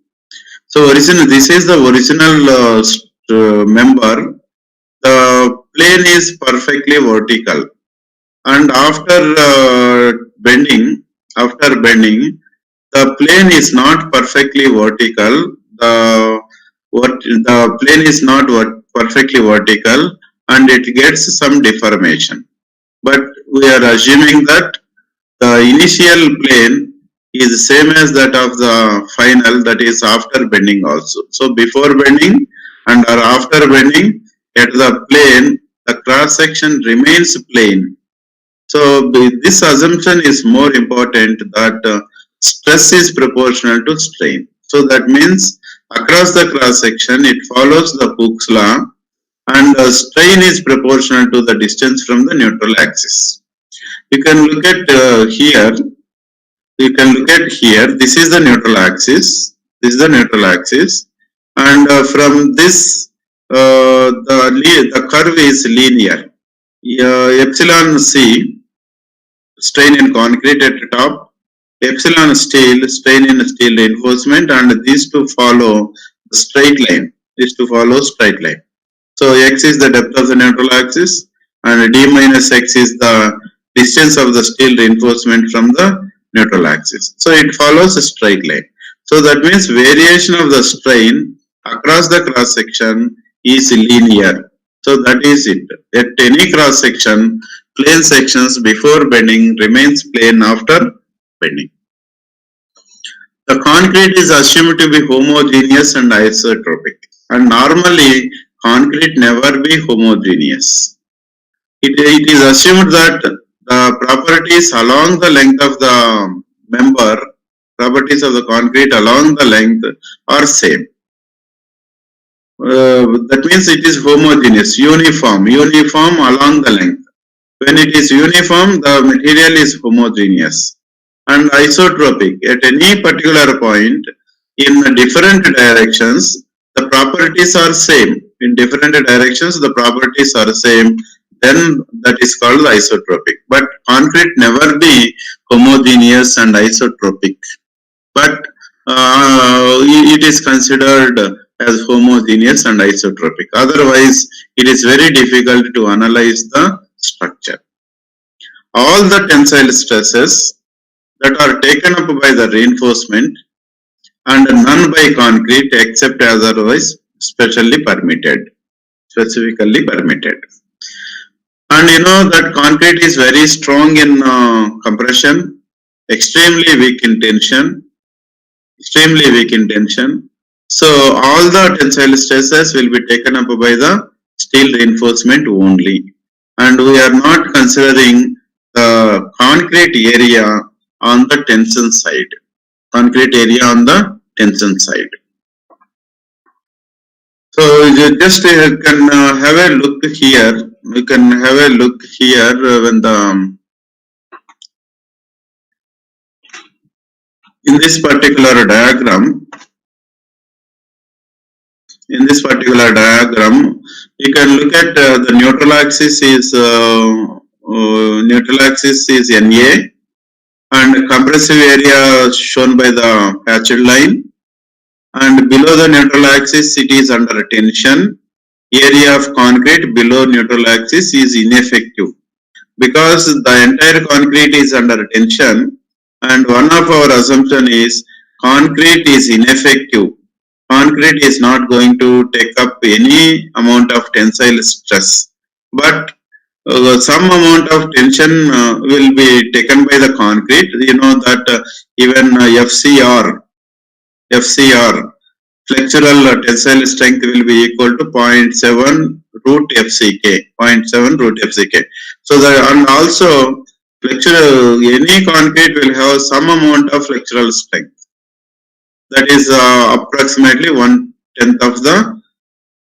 Speaker 1: So this is the original member. The plane is perfectly vertical, and after bending, the plane is not perfectly vertical. The plane is not perfectly vertical, and it gets some deformation. But we are assuming that the initial plane is same as that of the final, that is after bending also. So before bending and or after bending, at the plane, the cross section remains plane. So this assumption is more important, that stress is proportional to strain. So that means across the cross section it follows the Hooke's law, and strain is proportional to the distance from the neutral axis. You can look at here. You can look at here. This is the neutral axis. This is the neutral axis, and from this the curve is linear. Epsilon C, strain in concrete at the top, epsilon steel, strain in steel reinforcement, and these two follow the straight line. These two follow straight line. So x is the depth of the neutral axis, and d minus x is the distance of the steel reinforcement from the neutral axis. So it follows a straight line. So that means variation of the strain across the cross section is linear. So that is it. At any cross section, plane sections before bending remains plane after bending. The concrete is assumed to be homogeneous and isotropic, and normally concrete never be homogeneous. It is assumed that the properties along the length of the member, properties of the concrete along the length are same. That means it is homogeneous, uniform along the length. When it is uniform, the material is homogeneous. And isotropic, at any particular point in different directions, the properties are same. In different directions, the properties are same. Then that is called isotropic. But concrete never be homogeneous and isotropic. But it is considered as homogeneous and isotropic. Otherwise, it is very difficult to analyze the structure. All the tensile stresses that are taken up by the reinforcement and none by concrete except as otherwise specifically permitted. And that concrete is very strong in compression, extremely weak in tension, So all the tensile stresses will be taken up by the steel reinforcement only, and we are not considering the concrete area on the tension side. Concrete area on the tension side. So you just can have a look here. You can have a look here when the in this particular diagram. In this particular diagram, you can look at the neutral axis is NA, and compressive area shown by the hatched line, and below the neutral axis it is under tension. Area of concrete below neutral axis is ineffective because the entire concrete is under tension, and one of our assumption is concrete is ineffective. Concrete is not going to take up any amount of tensile stress, but some amount of tension will be taken by the concrete. You know that even FCR, flexural tensile strength will be equal to 0.7 root FCK, 0.7 root FCK. So that, and also flexural, any concrete will have some amount of flexural strength. That is approximately 1/10 of the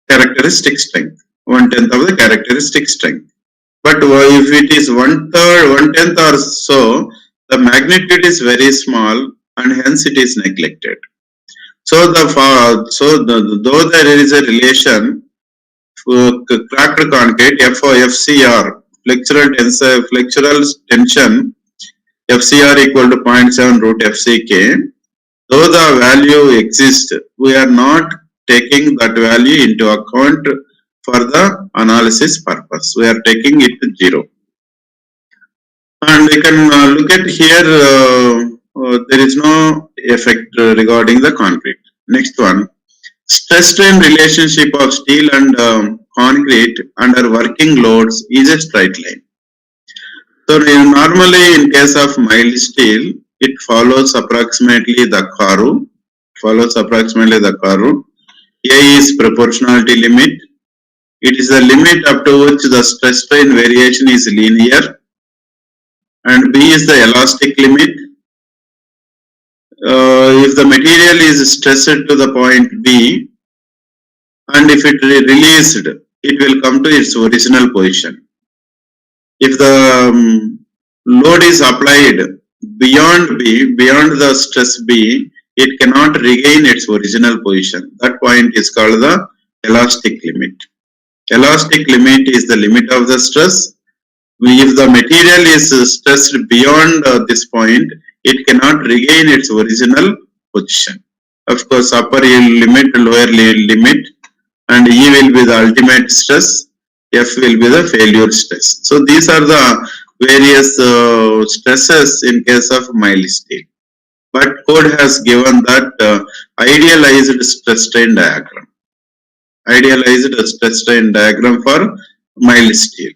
Speaker 1: characteristic strength. 1/10 of the characteristic strength. But if it is 1/10 or so, the magnitude is very small, and hence it is neglected. So though there is a relation, cracked concrete FCR, flexural tension FCR equal to 0.7 root FCK. Though the value exists, we are not taking that value into account for the analysis purpose. We are taking it to 0. And we can look at here, there is no effect regarding the concrete. Next one, stress-strain relationship of steel and concrete under working loads is a straight line. So normally in case of mild steel, it follows approximately the curve. A is proportionality limit. It is the limit up to which the stress strain variation is linear, and B is the elastic limit. If the material is stressed to the point B, and if it released, it will come to its original position. If the load is applied beyond the stress B, it cannot regain its original position. That point is called the elastic limit. Elastic limit is the limit of the stress. If the material is stressed beyond this point, it cannot regain its original position. Of course, upper yield limit, lower yield limit, and E will be the ultimate stress, F will be the failure stress. So these are the various stresses in case of mild steel. But code has given that idealized stress strain diagram. Idealized stress strain diagram for mild steel.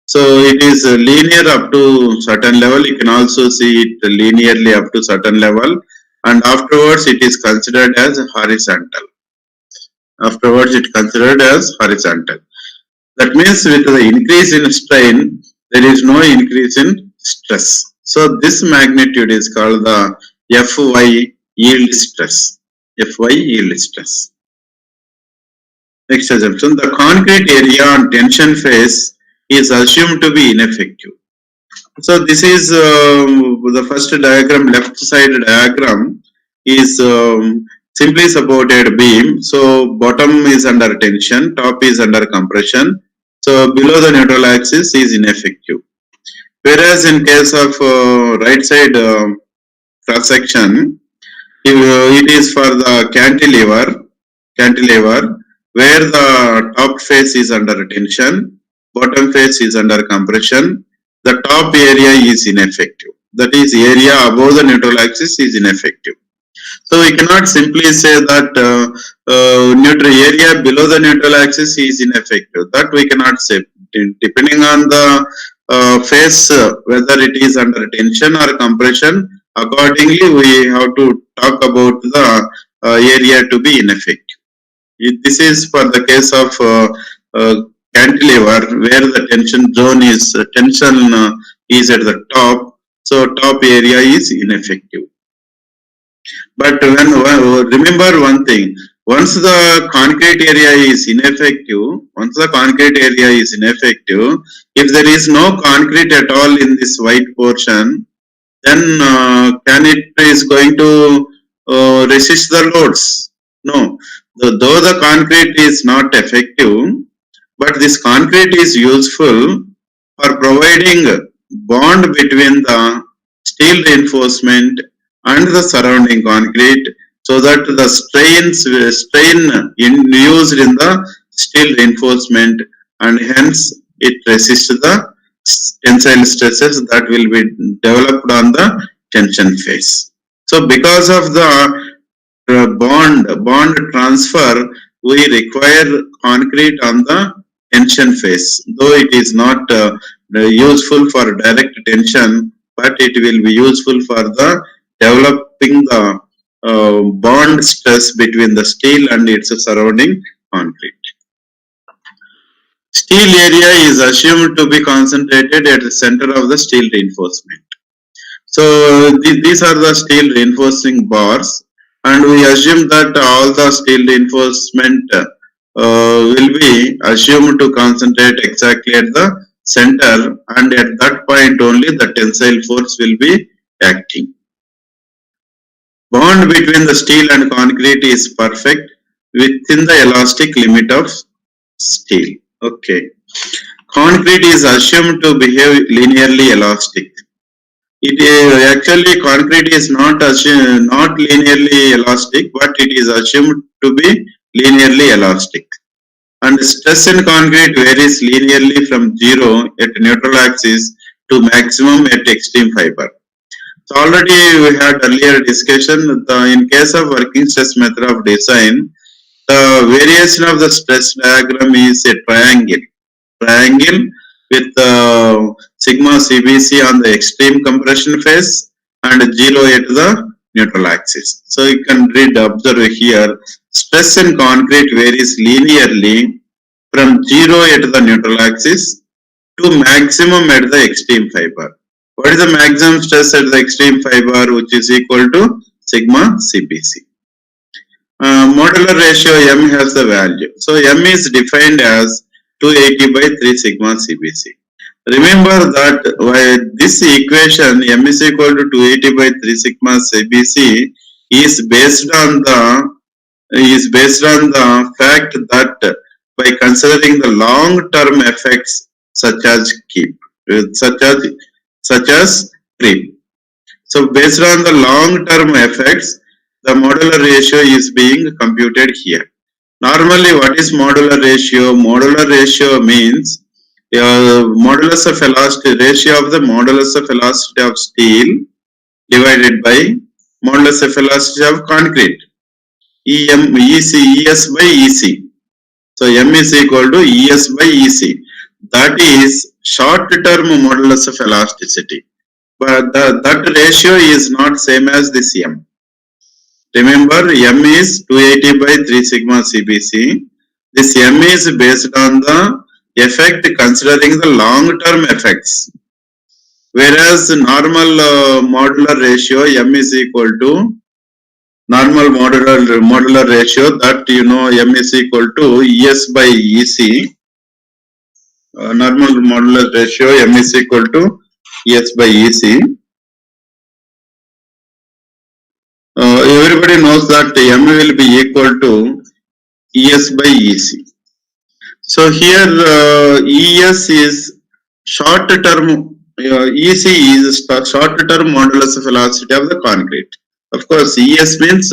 Speaker 1: So it is linear up to certain level. You can also see it linearly up to certain level, and afterwards it is considered as horizontal. That means with the increase in strain, there is no increase in stress. So this magnitude is called the Fy yield stress. Next assumption, the concrete area on tension phase is assumed to be ineffective. So this is the first diagram, left side diagram is simply supported beam. So bottom is under tension, top is under compression. So below the neutral axis is ineffective. Whereas in case of right side cross section, it is for the cantilever, where the top face is under tension, bottom face is under compression. The top area is ineffective. That is, area above the neutral axis is ineffective. So we cannot simply say that neutral area below the neutral axis is ineffective. That we cannot say. Depending on the phase, whether it is under tension or compression, accordingly we have to talk about the area to be ineffective. This is for the case of cantilever where the tension is at the top, so top area is ineffective. But remember one thing, once the concrete area is ineffective, if there is no concrete at all in this white portion, then can it is going to resist the loads? No. Though the concrete is not effective, but this concrete is useful for providing bond between the steel reinforcement and the surrounding concrete so that the strain induced in the steel reinforcement and hence it resists the tensile stresses that will be developed on the tension phase. So because of the bond transfer, we require concrete on the tension phase, though it is not useful for direct tension, but it will be useful for the developing the bond stress between the steel and its surrounding concrete. Steel area is assumed to be concentrated at the center of the steel reinforcement. So these are the steel reinforcing bars, and we assume that all the steel reinforcement will be assumed to concentrate exactly at the center, and at that point only the tensile force will be acting. Bond between the steel and concrete is perfect within the elastic limit of steel. Okay. Concrete is assumed to behave linearly elastic. It is actually concrete is not linearly elastic, but it is assumed to be linearly elastic. And stress in concrete varies linearly from zero at neutral axis to maximum at extreme fiber. So already we had earlier discussion. In case of working stress method of design, the variation of the stress diagram is a triangle with sigma CBC on the extreme compression phase and 0 at the neutral axis. So you can observe here, stress in concrete varies linearly from 0 at the neutral axis to maximum at the extreme fiber. What is the maximum stress at the extreme fiber, which is equal to sigma CBC? Modular ratio M has the value. So M is defined as 280 by 3 sigma CBC. Remember that this equation M is equal to 280 by 3 sigma CBC is based on the fact that by considering the long-term effects such as creep. So based on the long-term effects, the modular ratio is being computed here. Normally, what is modular ratio? Modular ratio means modulus of elasticity, ratio of the modulus of elasticity of steel divided by modulus of elasticity of concrete. ES by EC. So M is equal to ES by EC. That is short-term modulus of elasticity. But that ratio is not same as this M. Remember, M is 280 by 3 sigma CBC. This M is based on the effect considering the long-term effects. Whereas normal modular ratio, M is equal to normal modular ratio, that you know M is equal to ES by EC. Normal modular ratio M is equal to ES by EC. Everybody knows that M will be equal to ES by EC. So here ES is short term, EC is short term modulus of velocity of the concrete. Of course, ES means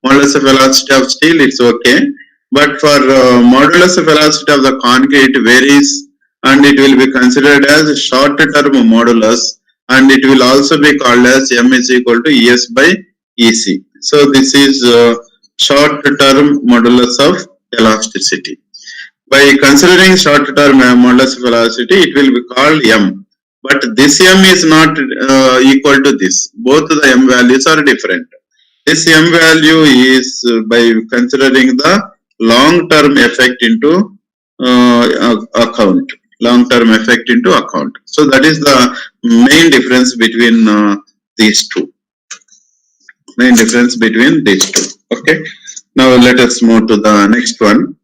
Speaker 1: modulus of velocity of steel, it's okay. But for modulus of velocity of the concrete varies, and it will be considered as short term modulus, and it will also be called as M is equal to ES by EC. So this is short-term modulus of elasticity. By considering short-term modulus of elasticity, it will be called M. But this M is not equal to this. Both the M values are different. This M value is by considering the long-term effect into account. Long-term effect into account. So that is the main difference between these two. Main difference between these two. Okay. Now let us move to the next one.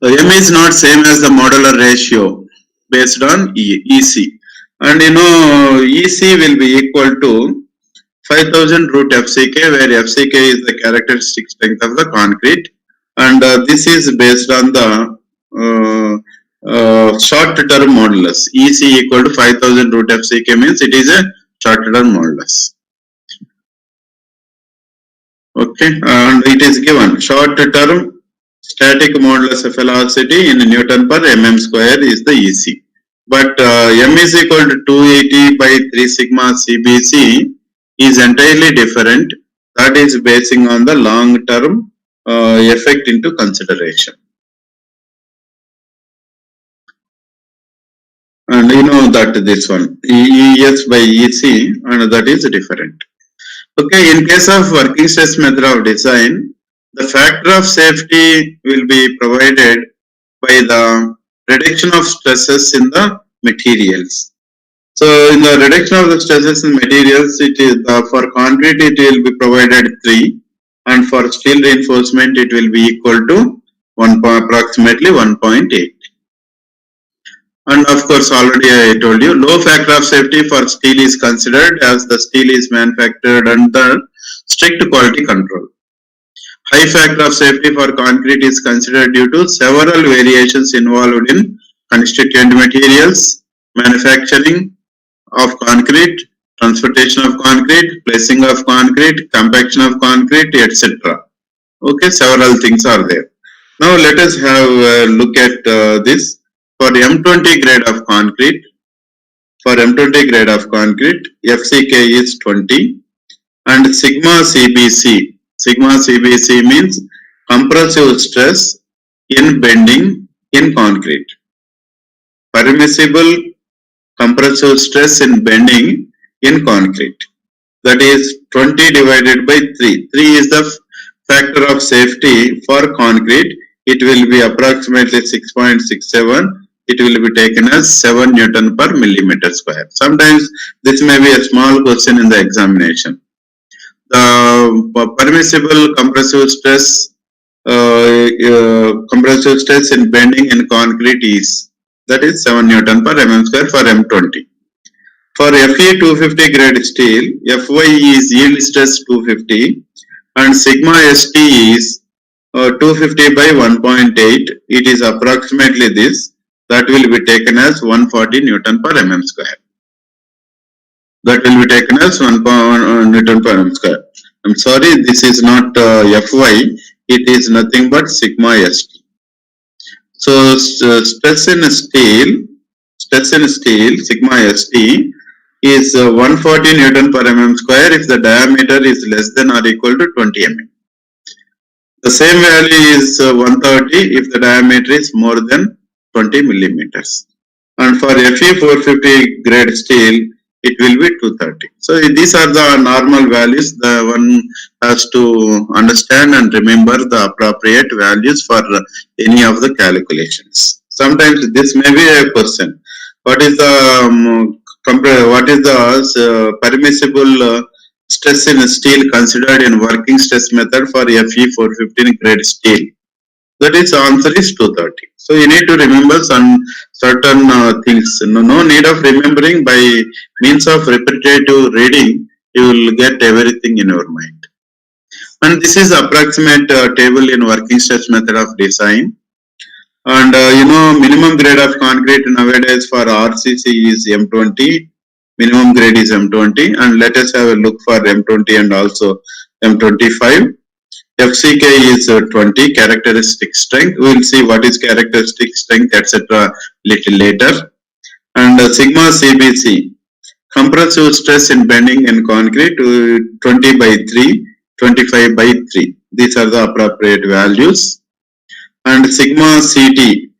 Speaker 1: M is not same as the modular ratio based on EC. And EC will be equal to 5000 root FCK, where FCK is the characteristic strength of the concrete. And this is based on the short-term modulus. EC equal to 5000 root FCK means it is a short-term modulus. Okay, and it is given short-term static modulus of velocity in Newton per mm square is the EC. But M is equal to 280 by 3 sigma CBC is entirely different. That is basing on the long-term effect into consideration. And you know that this one, ES by EC, and that is different. Okay, in case of working stress method of design, the factor of safety will be provided by the reduction of stresses in the materials. So in the reduction of the stresses in materials, it is for concrete it will be provided 3, and for steel reinforcement it will be equal to approximately 1.8. And of course, already I told you, low factor of safety for steel is considered as the steel is manufactured under strict quality control. High factor of safety for concrete is considered due to several variations involved in constituent materials, manufacturing of concrete, transportation of concrete, placing of concrete, compaction of concrete, etc. Okay, several things are there. Now let us have a look at this. For M20 grade of concrete, FCK is 20, and sigma CBC means compressive stress in bending in concrete. Permissible compressive stress in bending in concrete. That is 20 divided by 3. 3 is the factor of safety for concrete. It will be approximately 6.67. It will be taken as 7 Newton per millimeter square. Sometimes this may be a small question in the examination. The permissible compressive stress in bending in concrete is, that is 7 Newton per mm square for M20. For Fe 250 grade steel, Fy is yield stress 250 and sigma St is 250 by 1.8. It is approximately this. That will be taken as 140 Newton per mm square. That will be taken as 1 Newton per mm square. I'm sorry, this is not Fy. It is nothing but sigma St. So stress in steel, sigma St is 140 Newton per mm square if the diameter is less than or equal to 20 mm. The same value is 130 if the diameter is more than 20 millimeters. And for Fe 450 grade steel, it will be 230. So these are the normal values. The one has to understand and remember the appropriate values for any of the calculations. Sometimes this may be a question. What is the permissible stress in steel considered in working stress method for Fe 415 grade steel? That is answer is 230. So you need to remember some certain things. No need of remembering. By means of repetitive reading, you will get everything in your mind. And this is approximate table in working stress method of design. And minimum grade of concrete nowadays for RCC is M20. Minimum grade is M20. And let us have a look for M20 and also M25. FCK is 20, characteristic strength. We will see what is characteristic strength, etc. little later. And sigma CBC, Compressive stress in bending in concrete 20 by 3, 25 by 3. These are the appropriate values. And sigma CT,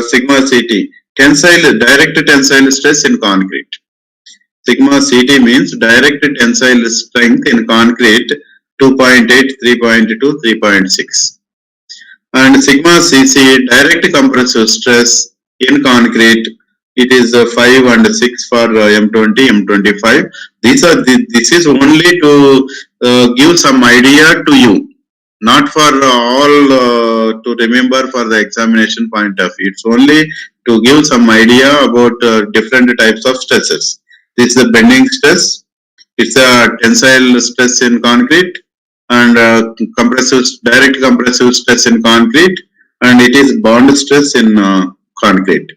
Speaker 1: sigma CT, direct tensile stress in concrete. Sigma CT means direct tensile strength in concrete 2.8, 3.2, 3.6. And sigma CC, direct compressive stress in concrete, it is 5 and 6 for M20, M25. This is only to give some idea to you, not for all to remember for the examination point of view. It's only to give some idea about different types of stresses. This is the bending stress, it's a tensile stress in concrete, and direct compressive stress in concrete, and it is bond stress in concrete.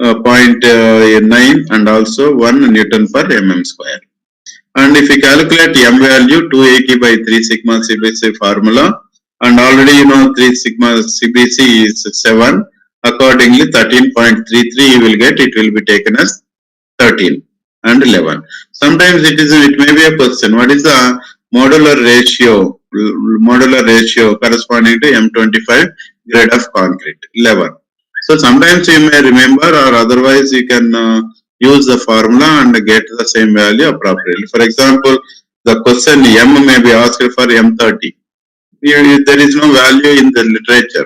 Speaker 1: 0.9 and also 1 Newton per mm square. And if we calculate M value 280 by 3 sigma CBC formula, and already you know 3 sigma CBC is 7, accordingly 13.33 you will get, it will be taken as 13 and 11. Sometimes it may be a question, what is the modular ratio corresponding to M25 grade of concrete? 11. So sometimes you may remember, or otherwise you can use the formula and get the same value appropriately. For example, the question M may be asked for M30. There is no value in the literature.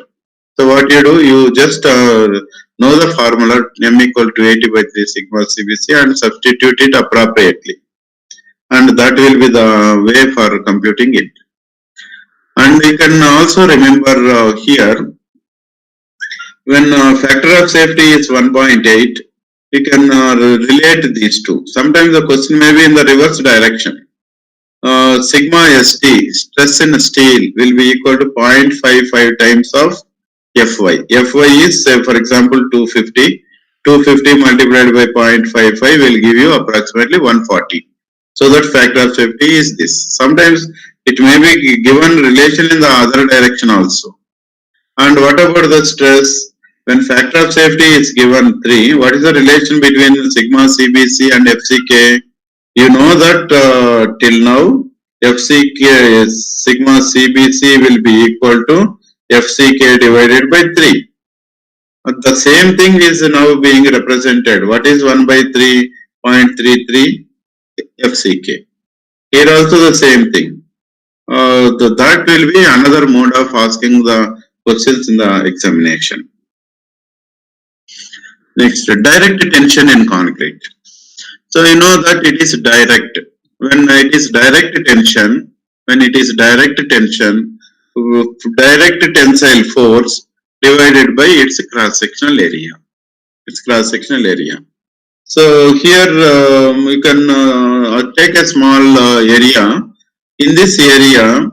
Speaker 1: So what you do, you just know the formula M equal to 80 by 3 sigma CBC and substitute it appropriately. And that will be the way for computing it. And you can also remember here, when factor of safety is 1.8, you can relate these two. Sometimes the question may be in the reverse direction. Sigma ST, stress in steel, will be equal to 0.55 times of Fy. Fy is, say, for example, 250. 250 multiplied by 0.55 will give you approximately 140. So that factor of safety is this. Sometimes it may be given relation in the other direction also. And what about the stress? When factor of safety is given 3, what is the relation between sigma CBC and FCK? You know that till now FCK is sigma CBC will be equal to FCK divided by 3. The same thing is now being represented. What is 1 by 3.33 FCK? Here also the same thing. That will be another mode of asking the questions in the examination. Next, direct tension in concrete. So you know that it is direct. When it is direct tension, direct tensile force divided by its cross-sectional area. So here we can take a small area. In this area,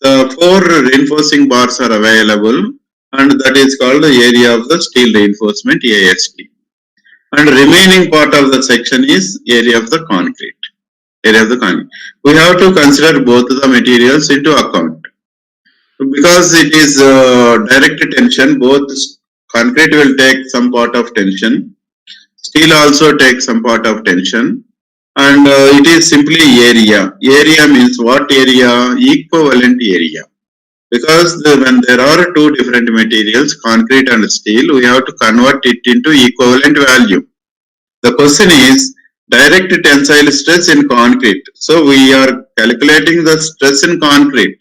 Speaker 1: 4 reinforcing bars are available, and that is called the area of the steel reinforcement, AST. And remaining part of the section is area of the concrete. We have to consider both the materials into account. Because it is direct tension, both concrete will take some part of tension, steel also takes some part of tension, and it is simply area. Area means what area? Equivalent area. Because when there are two different materials, concrete and steel, we have to convert it into equivalent value. The question is direct tensile stress in concrete. So we are calculating the stress in concrete.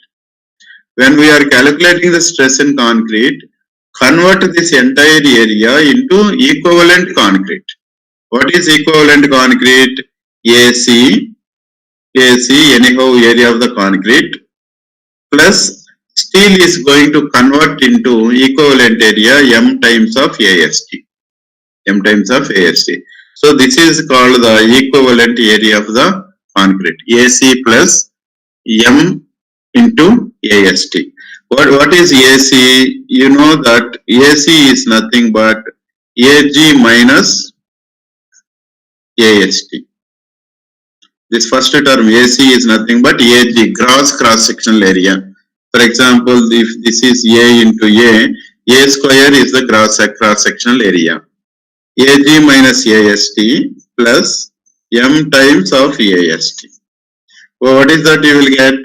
Speaker 1: When we are calculating the stress in concrete, convert this entire area into equivalent concrete. What is equivalent concrete? AC, anyhow area of the concrete, plus steel is going to convert into equivalent area M times of AST. So this is called the equivalent area of the concrete. AC plus M into AST. What is AC? You know that AC is nothing but AG minus AST. This first term AC is nothing but AG, gross cross-sectional area. For example, if this is A into A square is the gross cross-sectional area. AG minus AST plus m times of AST. What is that you will get?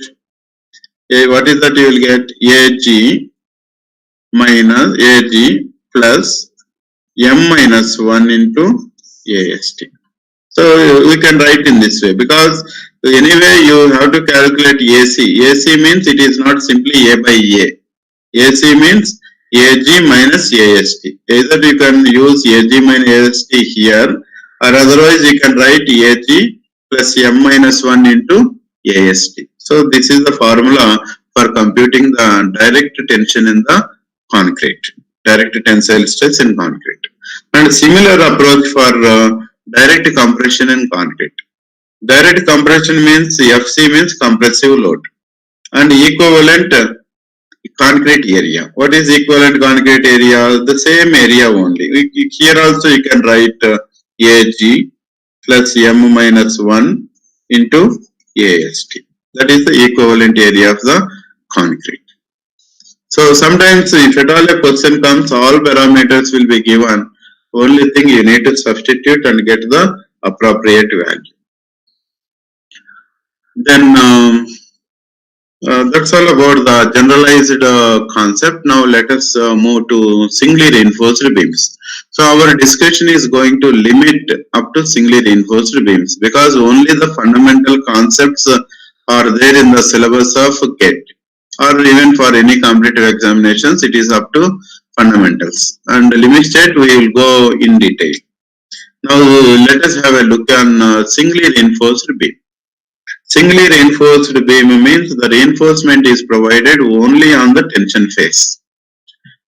Speaker 1: What is that you will get? AG minus AG plus m minus 1 into AST. So we can write in this way because anyway you have to calculate AC. AC means it is not simply A by A. AC means AG minus AST. Either you can use AG minus AST here, or otherwise you can write AG plus M minus 1 into AST. So this is the formula for computing the direct tension in the concrete, direct tensile stress in concrete. And similar approach for direct compression in concrete. Direct compression means FC means compressive load, and equivalent concrete area. What is equivalent concrete area? The same area only. Here also you can write AG plus M minus 1 into AST. That is the equivalent area of the concrete. So sometimes if at all a question comes, all parameters will be given. Only thing you need to substitute and get the appropriate value. Then that's all about the generalized concept. Now let us move to singly reinforced beams. So our discussion is going to limit up to singly reinforced beams because only the fundamental concepts are there in the syllabus of GET, or even for any competitive examinations it is up to fundamentals, and limit state we will go in detail. Now let us have a look on singly reinforced beam. Singly reinforced beam means the reinforcement is provided only on the tension face.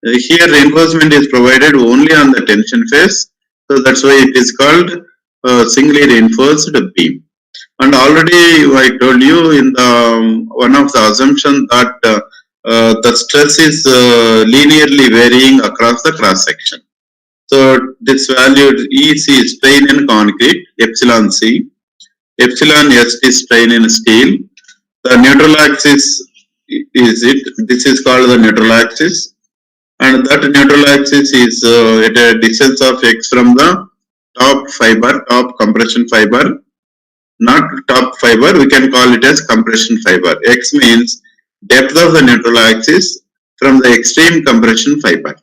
Speaker 1: Here reinforcement is provided only on the tension face, so that's why it is called singly reinforced beam. And already I told you in the one of the assumptions that the stress is linearly varying across the cross section. So this value EC strain in concrete, epsilon C, epsilon S is strain in steel. The neutral axis is it. This is called the neutral axis, and that neutral axis is at a distance of x from the top fiber, top compression fiber. Not top fiber, we can call it as compression fiber. X means depth of the neutral axis from the extreme compression fiber,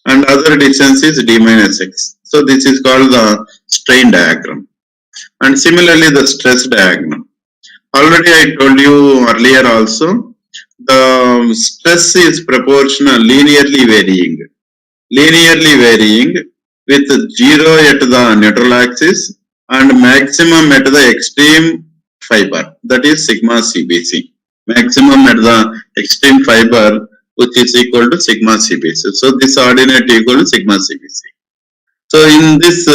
Speaker 1: and other distance is d minus x. So this is called the strain diagram. And similarly the stress diagram. Already I told you earlier also, the stress is proportional, linearly varying with 0 at the neutral axis and maximum at the extreme fiber, that is sigma CBC. Maximum at the extreme fiber, which is equal to sigma CBC. So this ordinate equal to sigma CBC. So in this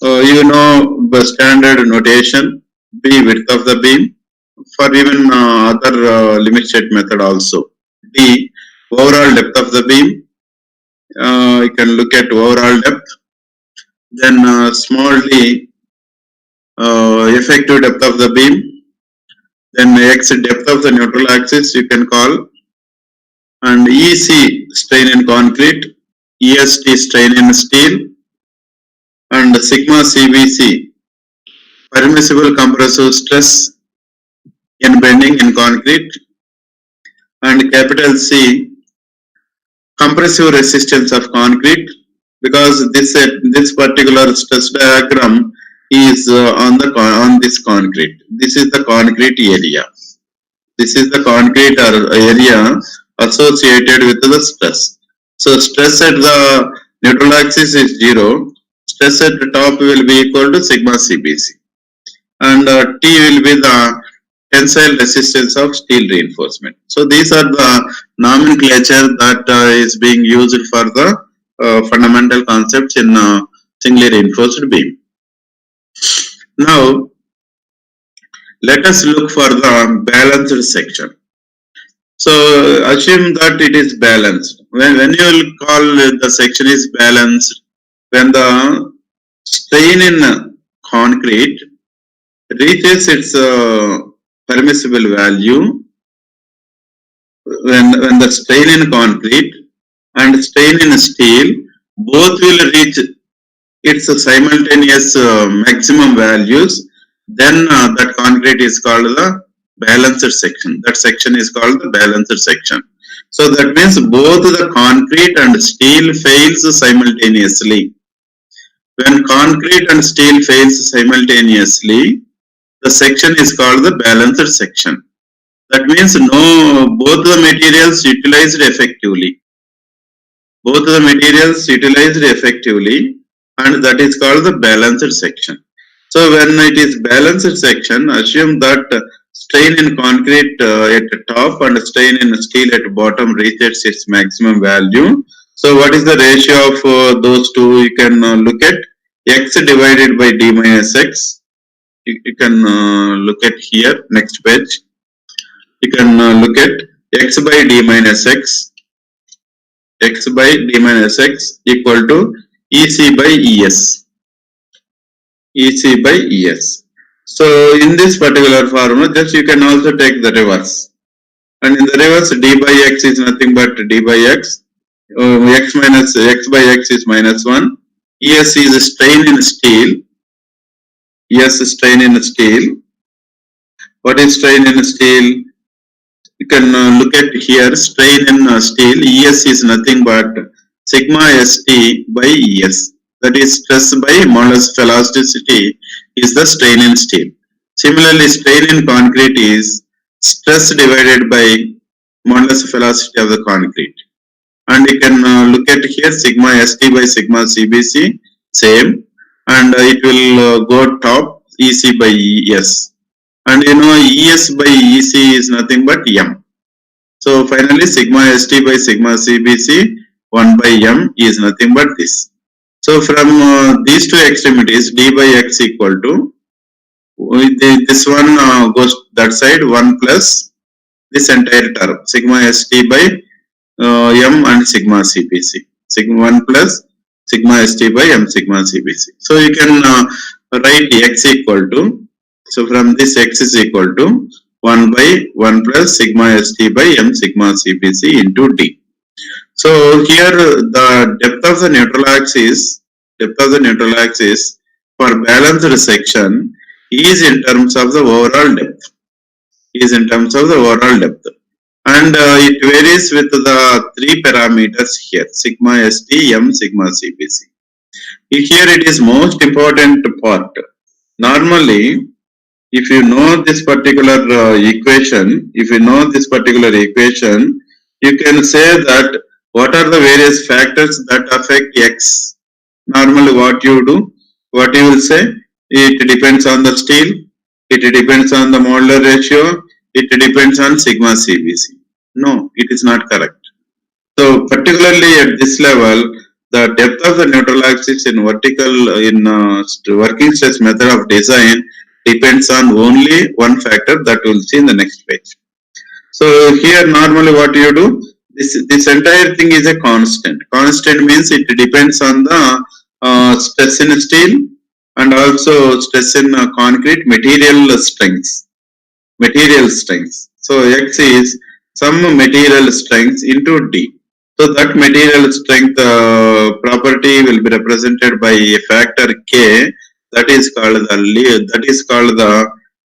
Speaker 1: you know the standard notation, B width of the beam, for even other limit state method also. D overall depth of the beam, you can look at overall depth. Then small d effective depth of the beam. Then x depth of the neutral axis you can call, and EC strain in concrete, EST strain in steel, and sigma CBC permissible compressive stress in bending in concrete, and capital C compressive resistance of concrete, because this particular stress diagram is on this concrete. This is the concrete area. This is the concrete area associated with the stress. So stress at the neutral axis is 0. Stress at the top will be equal to sigma CBC, and T will be the tensile resistance of steel reinforcement. So these are the nomenclature that is being used for the fundamental concepts in singly reinforced beam. Now let us look for the balanced section. So assume that it is balanced. When you will call the section is balanced, when the strain in concrete reaches its permissible value, when the strain in concrete and strain in steel both will reach its simultaneous maximum values, then that concrete is called the balanced section. That section is called the balanced section. So that means both the concrete and steel fails simultaneously. When concrete and steel fails simultaneously, the section is called the balanced section. That means both the materials utilized effectively. Both the materials utilized effectively, and that is called the balanced section. So when it is balanced section, assume that strain in concrete at the top and strain in steel at bottom reaches its maximum value. So what is the ratio of those two? You can look at x divided by d minus x. You can look at here, next page. You can look at x by d minus x, x by d minus x equal to EC by ES, EC by ES. So in this particular formula, just you can also take the reverse. And in the reverse, d by x is nothing but d by x. X minus x by x is minus 1. ES is strain in steel. ES is strain in steel. What is strain in steel? You can look at here, strain in steel. ES is nothing but sigma ST by ES. That is stress by modulus of elasticity is the strain in steel. Similarly, strain in concrete is stress divided by modulus of elasticity of the concrete. And you can look at here sigma ST by sigma CBC, same. And it will go top EC by ES. And ES by EC is nothing but M. So finally sigma ST by sigma CBC 1 by M is nothing but this. So from these two extremities d by x equal to, this one goes that side 1 plus this entire term sigma ST by M and sigma CBC. Sigma 1 plus sigma ST by M sigma CBC. So you can write x equal to, so from this x is equal to 1 by 1 plus sigma ST by M sigma CBC into D. So here the depth of the neutral axis for balanced section is in terms of the overall depth. And it varies with the three parameters here, sigma ST, M, sigma CBC. Here it is most important part. Normally, if you know this particular equation, you can say that what are the various factors that affect x. Normally what you will say, it depends on the steel, it depends on the modular ratio, it depends on sigma CBC. No, it is not correct. So particularly at this level, the depth of the neutral axis in working stress method of design depends on only one factor that we'll see in the next page. So here normally what you do, this entire thing is a constant. Constant means it depends on the stress in steel and also stress in concrete material strengths. So X is some material strength into D. So that material strength property will be represented by a factor K that is called the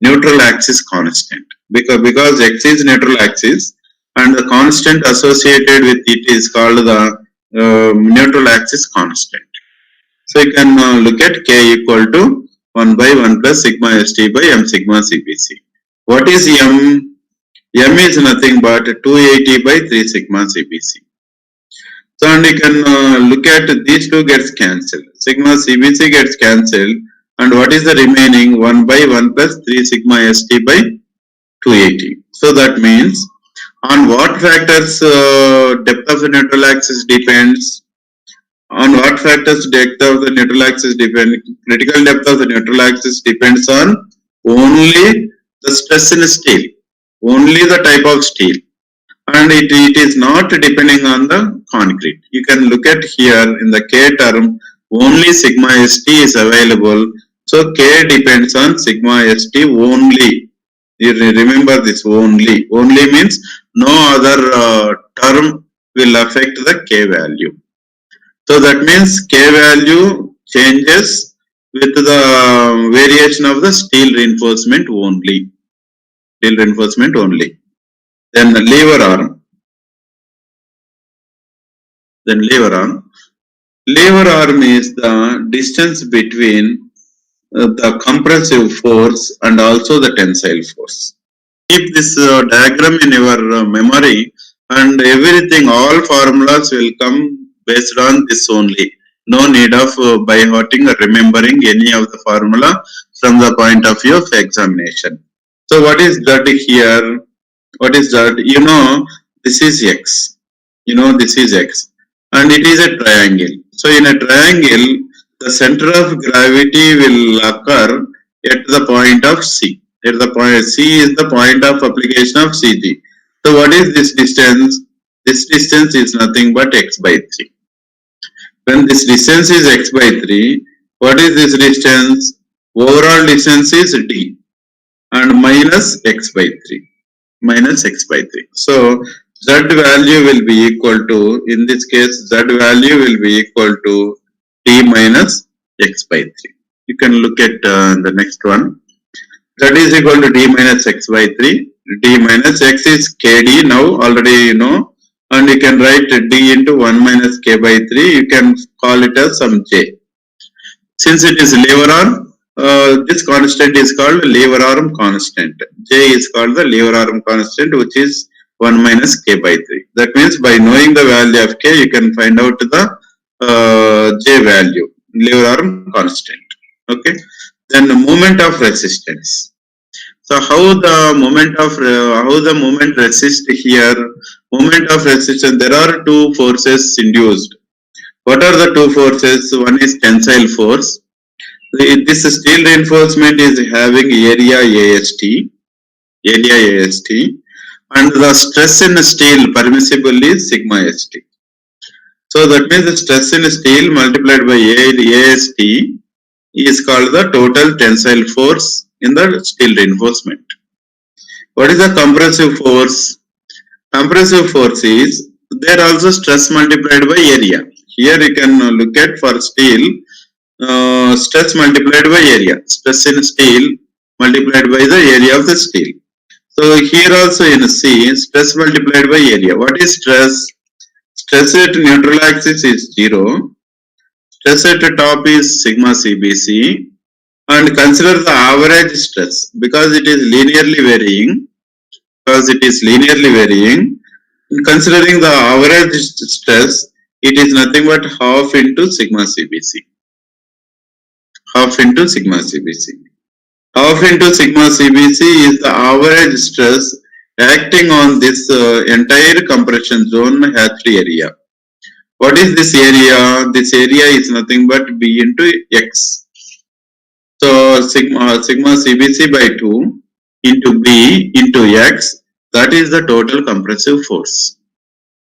Speaker 1: neutral axis constant, because X is neutral axis and the constant associated with it is called the neutral axis constant. So you can look at K equal to 1 by 1 plus sigma ST by M sigma CBC. What is M? M is nothing but 280 by 3 sigma CBC. So and you can look at these two gets cancelled. Sigma CBC gets cancelled, and what is the remaining? 1 by 1 plus 3 sigma ST by 280. So that means on what factors depth of the neutral axis depends? On what factors depth of the neutral axis depends? Critical depth of the neutral axis depends on only the stress in steel, only the type of steel, and it is not depending on the concrete. You can look at here in the K term, only sigma ST is available. So K depends on sigma ST only. You remember this only. Only means no other term will affect the K value. So that means K value changes with the variation of the steel reinforcement only. Steel reinforcement only. Then the lever arm. Then lever arm. Lever arm is the distance between the compressive force and also the tensile force. Keep this diagram in your memory, and everything, all formulas will come based on this only. No need of by hearting or remembering any of the formula from the point of view of examination. So what is that here? What is that? This is x. This is x. And it is a triangle. So in a triangle, the center of gravity will occur at the point of C. At the point C is the point of application of CG. So what is this distance? This distance is nothing but x by 3. When this distance is x by 3, what is this distance? Overall distance is d and minus x by 3. Minus x by 3. So z value will be equal to, in this case, z value will be equal to t minus x by 3. You can look at the next one. Z is equal to d minus x by 3. D minus x is kd now, already you know. And you can write d into 1 minus k by 3. You can call it as some j. Since it is lever arm, this constant is called lever arm constant. J is called the lever arm constant, which is 1 minus k by 3. That means by knowing the value of k, you can find out the j value, lever arm constant. Okay. Then the moment of resistance. So how the moment resist here? Moment of resistance. There are two forces induced. What are the two forces? One is tensile force. This steel reinforcement is having area AST, and the stress in steel permissible is sigma ST. So that means the stress in steel multiplied by AST is called the total tensile force in the steel reinforcement. What is the compressive force? Compressive force is there also stress multiplied by area. Here you can look at for steel, stress multiplied by area. Stress in steel multiplied by the area of the steel. So here also in C, stress multiplied by area. What is stress? Stress at neutral axis is 0. Stress at the top is sigma CBC. And consider the average stress because it is linearly varying. Considering the average stress, it is nothing but half into sigma CBC. Half into sigma CBC. Half into sigma CBC is the average stress acting on this entire compression zone hatched area. What is this area? This area is nothing but B into X. So sigma CBC by 2 into B into X, that is the total compressive force.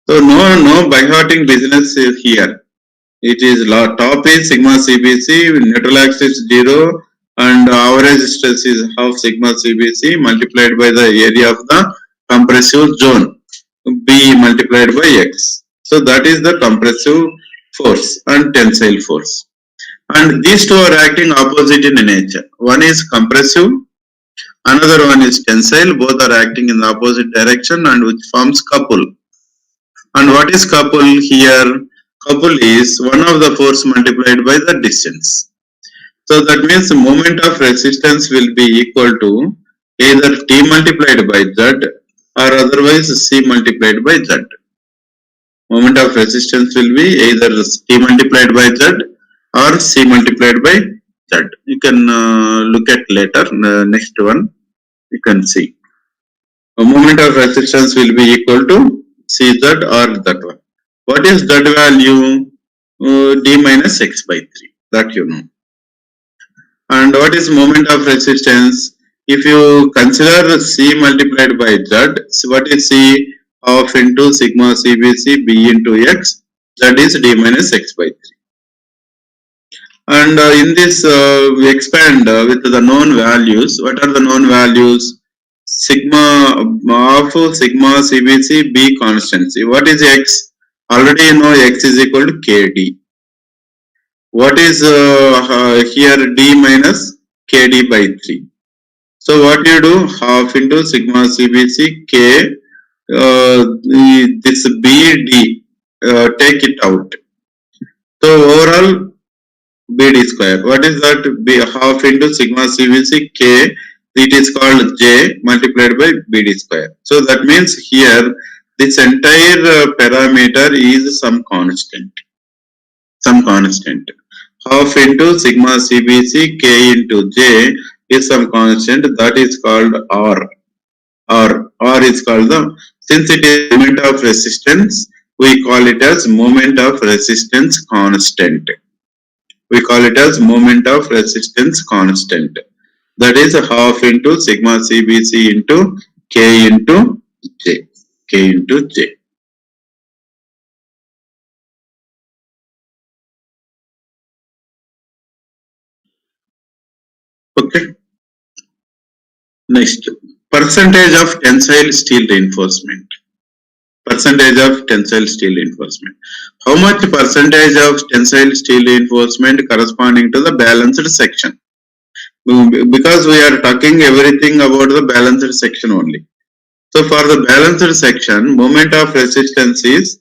Speaker 1: So no by hearting business here. It is top is sigma CBC, neutral axis 0, and average stress is half sigma CBC multiplied by the area of the compressive zone, B multiplied by X. So that is the compressive force and tensile force. And these two are acting opposite in nature. One is compressive, another one is tensile. Both are acting in the opposite direction and which forms couple. And what is couple here? Couple is one of the force multiplied by the distance. So that means the moment of resistance will be equal to either T multiplied by Z or otherwise C multiplied by Z. Moment of resistance will be either T multiplied by Z or C multiplied by Z. You can look at later, next one, you can see. A moment of resistance will be equal to CZ or that one. What is that value? D minus X by 3, that you know. And what is moment of resistance? If you consider C multiplied by Z, so what is C? Half into sigma CBC B into X, that is D minus X by 3. And in this we expand with the known values. What are the known values? Sigma of sigma CBC B constancy. What is X? Already you know X is equal to KD. What is here D minus KD by 3. So what you do, half into sigma CBC K, this BD, take it out. So overall BD square. What is that? B half into sigma CBC K, it is called J multiplied by BD square. So that means here this entire parameter is some constant. Some constant. Half into sigma CBC K into J is some constant that is called R. R is called since it is moment of resistance, we call it as moment of resistance constant. We call it as moment of resistance constant. That is half into sigma CBC into K into J. K into J. Okay. Next, percentage of tensile steel reinforcement. Percentage of tensile steel reinforcement. How much percentage of tensile steel reinforcement corresponding to the balanced section? Because we are talking everything about the balanced section only. So for the balanced section, moment of resistance is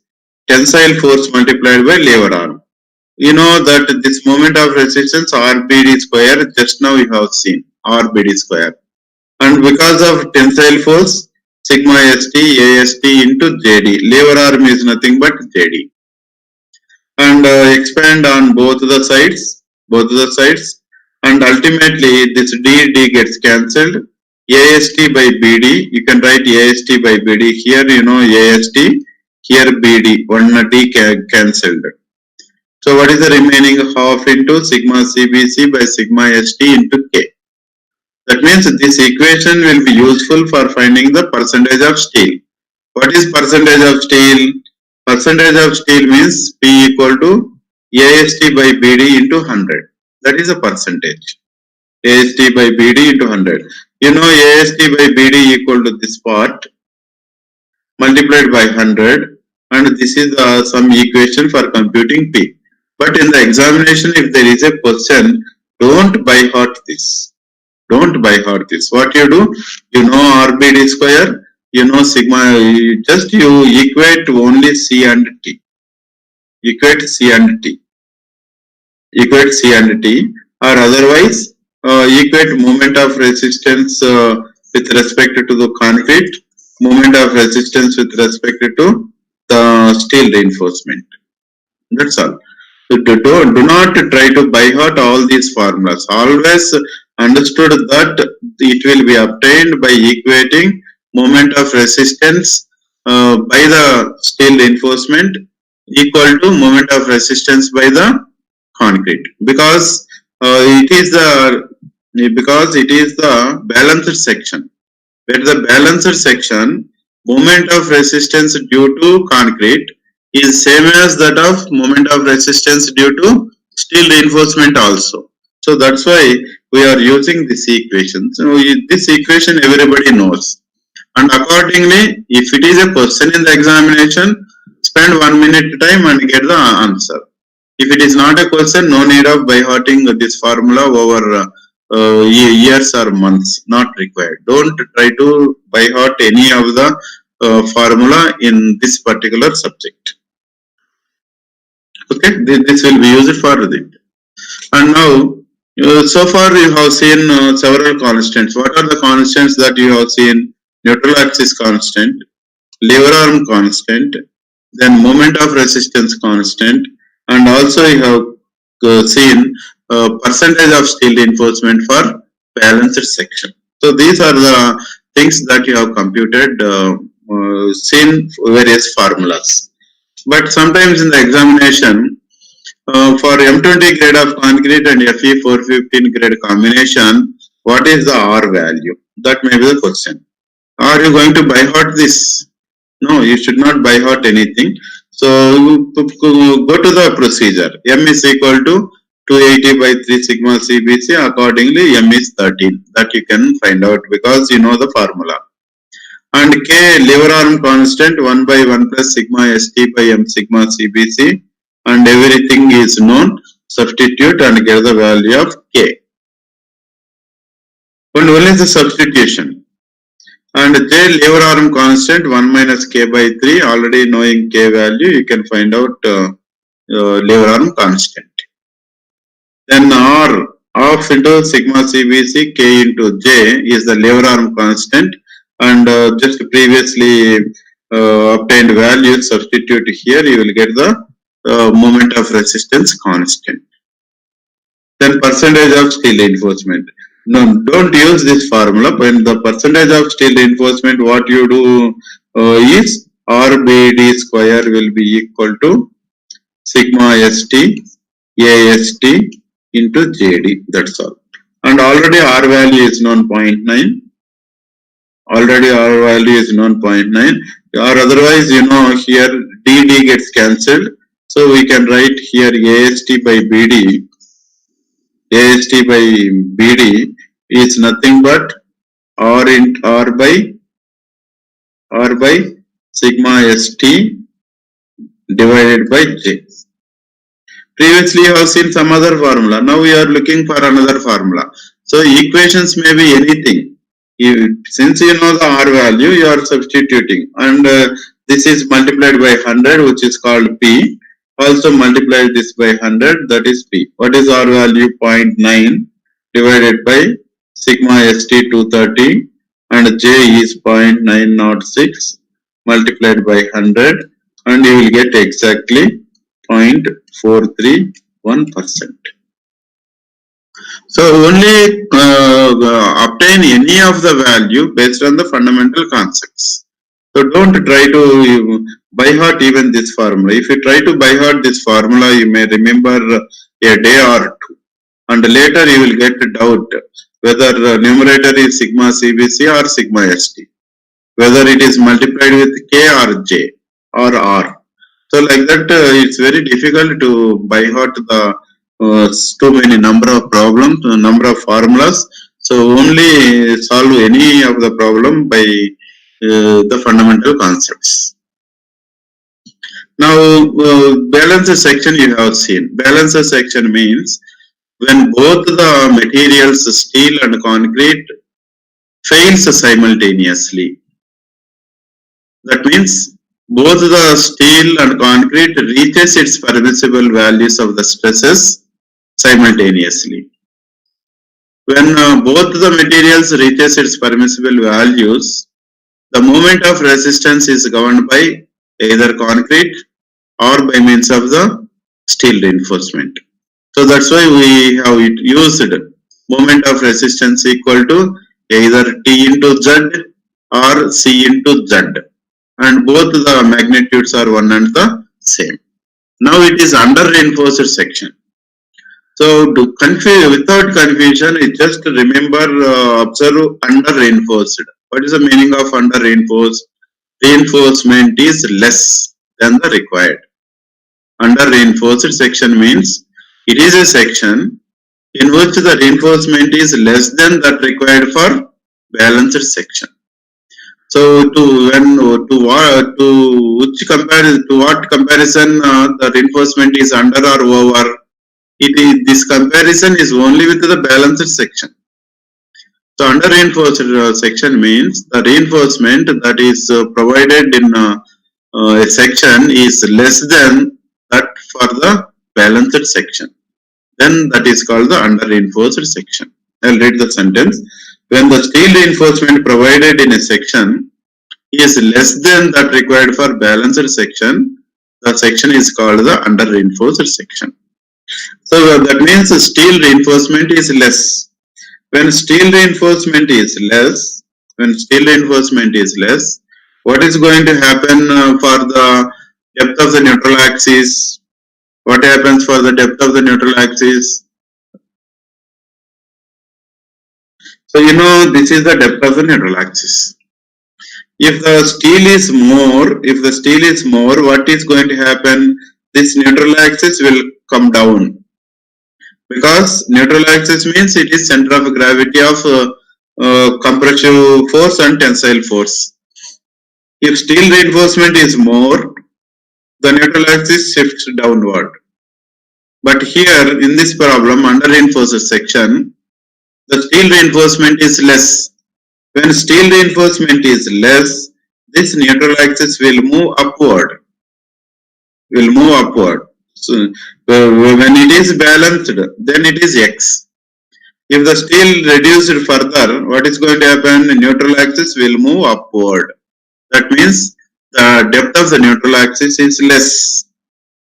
Speaker 1: tensile force multiplied by lever arm. You know that this moment of resistance RBD square, just now we have seen RBD square. And because of tensile force, sigma ST, AST into JD. Lever arm is nothing but JD. And expand on both the sides. And ultimately this D gets cancelled. AST by BD, you can write AST by BD. Here you know AST, here BD, one D cancelled. So what is the remaining half into sigma CBC by sigma ST into K? That means this equation will be useful for finding the percentage of steel. What is percentage of steel? Percentage of steel means P equal to AST by BD into 100. That is a percentage. AST by BD into 100. You know AST by BD equal to this part multiplied by 100, and this is some equation for computing P. But in the examination, if there is a question, don't by heart this. Don't by heart this. What you do, you know RBD square, you know sigma, just you equate only C and T. Equate C and T. Equate C and T, or otherwise equate moment of resistance with respect to the concrete, moment of resistance with respect to the steel reinforcement. That's all. So do not try to by heart all these formulas. Always understood that it will be obtained by equating moment of resistance by the steel reinforcement equal to moment of resistance by the concrete, because it is the balanced section. Where the balanced section, moment of resistance due to concrete is same as that of moment of resistance due to steel reinforcement also. So that's why we are using this equation. So this equation everybody knows. And accordingly, if it is a question in the examination, spend 1 minute time and get the answer. If it is not a question, no need of by hearting this formula over years or months, not required. Don't try to by heart any of the formula in this particular subject. Okay, this will be used for it. And now, so far you have seen several constants. What are the constants that you have seen? Neutral axis constant, lever arm constant, then moment of resistance constant, and also you have seen percentage of steel reinforcement for balanced section. So these are the things that you have computed, seen various formulas. But sometimes in the examination, for M20 grade of concrete and Fe 415 grade combination, what is the R value? That may be the question. Are you going to by heart this? No, you should not by heart anything. So go to the procedure. M is equal to 280 by 3 sigma CBC. Accordingly, M is 13. That you can find out because you know the formula. And K, lever arm constant 1 by 1 plus sigma ST by M sigma CBC, and everything is known. substitute and get the value of K. And only the substitution. And J lever arm constant 1 minus K by 3. Already knowing K value, you can find out lever arm constant. Then R of into sigma CBC K into J is the lever arm constant, and just previously obtained value substitute here, you will get the moment of resistance constant. Then percentage of steel reinforcement. No, don't use this formula. When the percentage of steel reinforcement, what you do is RBD square will be equal to sigma ST AST into JD. That's all. And already R value is known 0.9. Already R value is known 0.9. Or otherwise, here DD gets cancelled. So we can write here AST by BD. AST by BD is nothing but R by sigma ST divided by J. Previously you have seen some other formula. Now we are looking for another formula. So equations may be anything. Since you know the R value, you are substituting. And this is multiplied by 100, which is called P. Also multiply this by 100, that is P. What is R value? 0.9 divided by sigma ST 230 and J is 0.906 multiplied by 100, and you will get exactly 0.431%. So only obtain any of the value based on the fundamental concepts. So don't try to by heart even this formula. If you try to by heart this formula, you may remember a day or two, and later you will get a doubt whether numerator is sigma CBC or sigma ST, whether it is multiplied with K or J or R. So like that, it's very difficult to by heart the too many number of problems, number of formulas. So only solve any of the problem by the fundamental concepts. Now, balance section you have seen. Balance section means when both the materials, steel and concrete, fails simultaneously. That means both the steel and concrete reaches its permissible values of the stresses simultaneously. When both the materials reaches its permissible values, the moment of resistance is governed by either concrete or by means of the steel reinforcement. So that's why we have used moment of resistance equal to either T into Z or C into Z, and both the magnitudes are one and the same. Now it is under reinforced section. So to without confusion, just remember, observe under reinforced. What is the meaning of under reinforced? Reinforcement is less than the required. Under reinforced section means it is a section in which the reinforcement is less than that required for balanced section. So to what comparison the reinforcement is under or over? This comparison is only with the balanced section. So under reinforced section means the reinforcement that is provided in a section is less than that for the balanced section. Then that is called the under reinforced section. I'll read the sentence. When the steel reinforcement provided in a section is less than that required for balanced section, the section is called the under reinforced section. So that means steel reinforcement is less. When steel reinforcement is less, what is going to happen for the depth of the neutral axis? What happens for the depth of the neutral axis? So this is the depth of the neutral axis. If the steel is more, what is going to happen? This neutral axis will come down, because neutral axis means it is center of gravity of compressive force and tensile force. If steel reinforcement is more, the neutral axis shifts downward. But here in this problem, under reinforced section, the steel reinforcement is less. When steel reinforcement is less, this neutral axis will move upward. So when it is balanced, then it is x. If the steel reduced further, what is going to happen? The neutral axis will move upward. That means the depth of the neutral axis is less.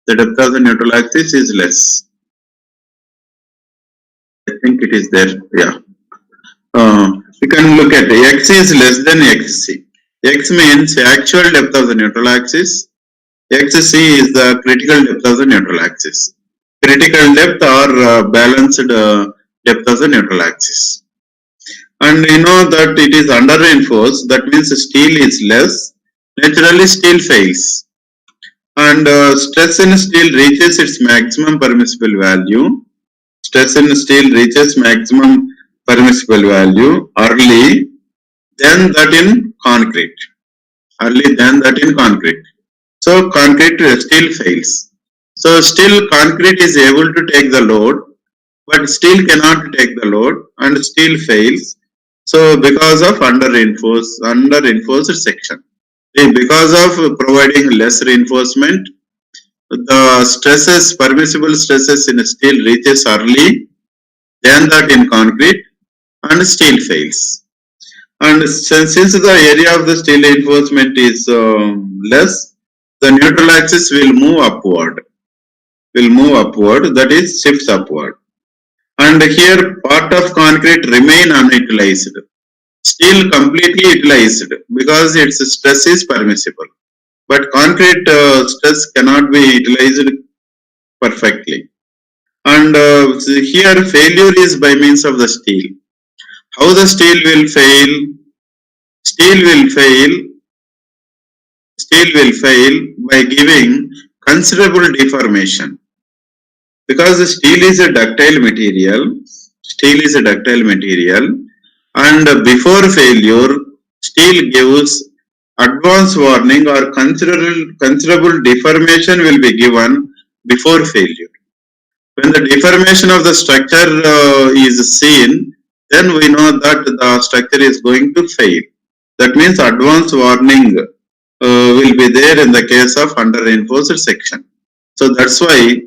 Speaker 1: The depth of the neutral axis is less. I think it is there. Yeah. We can look at x is less than xc. X means actual depth of the neutral axis. Xc is the critical depth of the neutral axis. Critical depth or balanced depth of the neutral axis. And you know that it is under reinforced, that means steel is less. Naturally, steel fails. And stress in steel reaches its maximum permissible value. Stress in steel reaches maximum permissible value early than that in concrete. Early than that in concrete. So concrete steel fails. So still concrete is able to take the load, but steel cannot take the load and steel fails. So because of under reinforced section. Because of providing less reinforcement, the stresses, permissible stresses in steel reaches early than that in concrete and steel fails. And since the area of the steel reinforcement is less, the neutral axis will move upward. That is shifts upward. And here part of concrete remain unutilized. Steel completely utilized because its stress is permissible. But concrete stress cannot be utilized perfectly. And here failure is by means of the steel. How the steel will fail? Steel will fail. Steel will fail by giving considerable deformation. Because the steel is a ductile material. Steel is a ductile material. And before failure, steel gives advance warning or considerable deformation will be given before failure. When the deformation of the structure is seen, then we know that the structure is going to fail. That means advance warning will be there in the case of under reinforced section. So that's why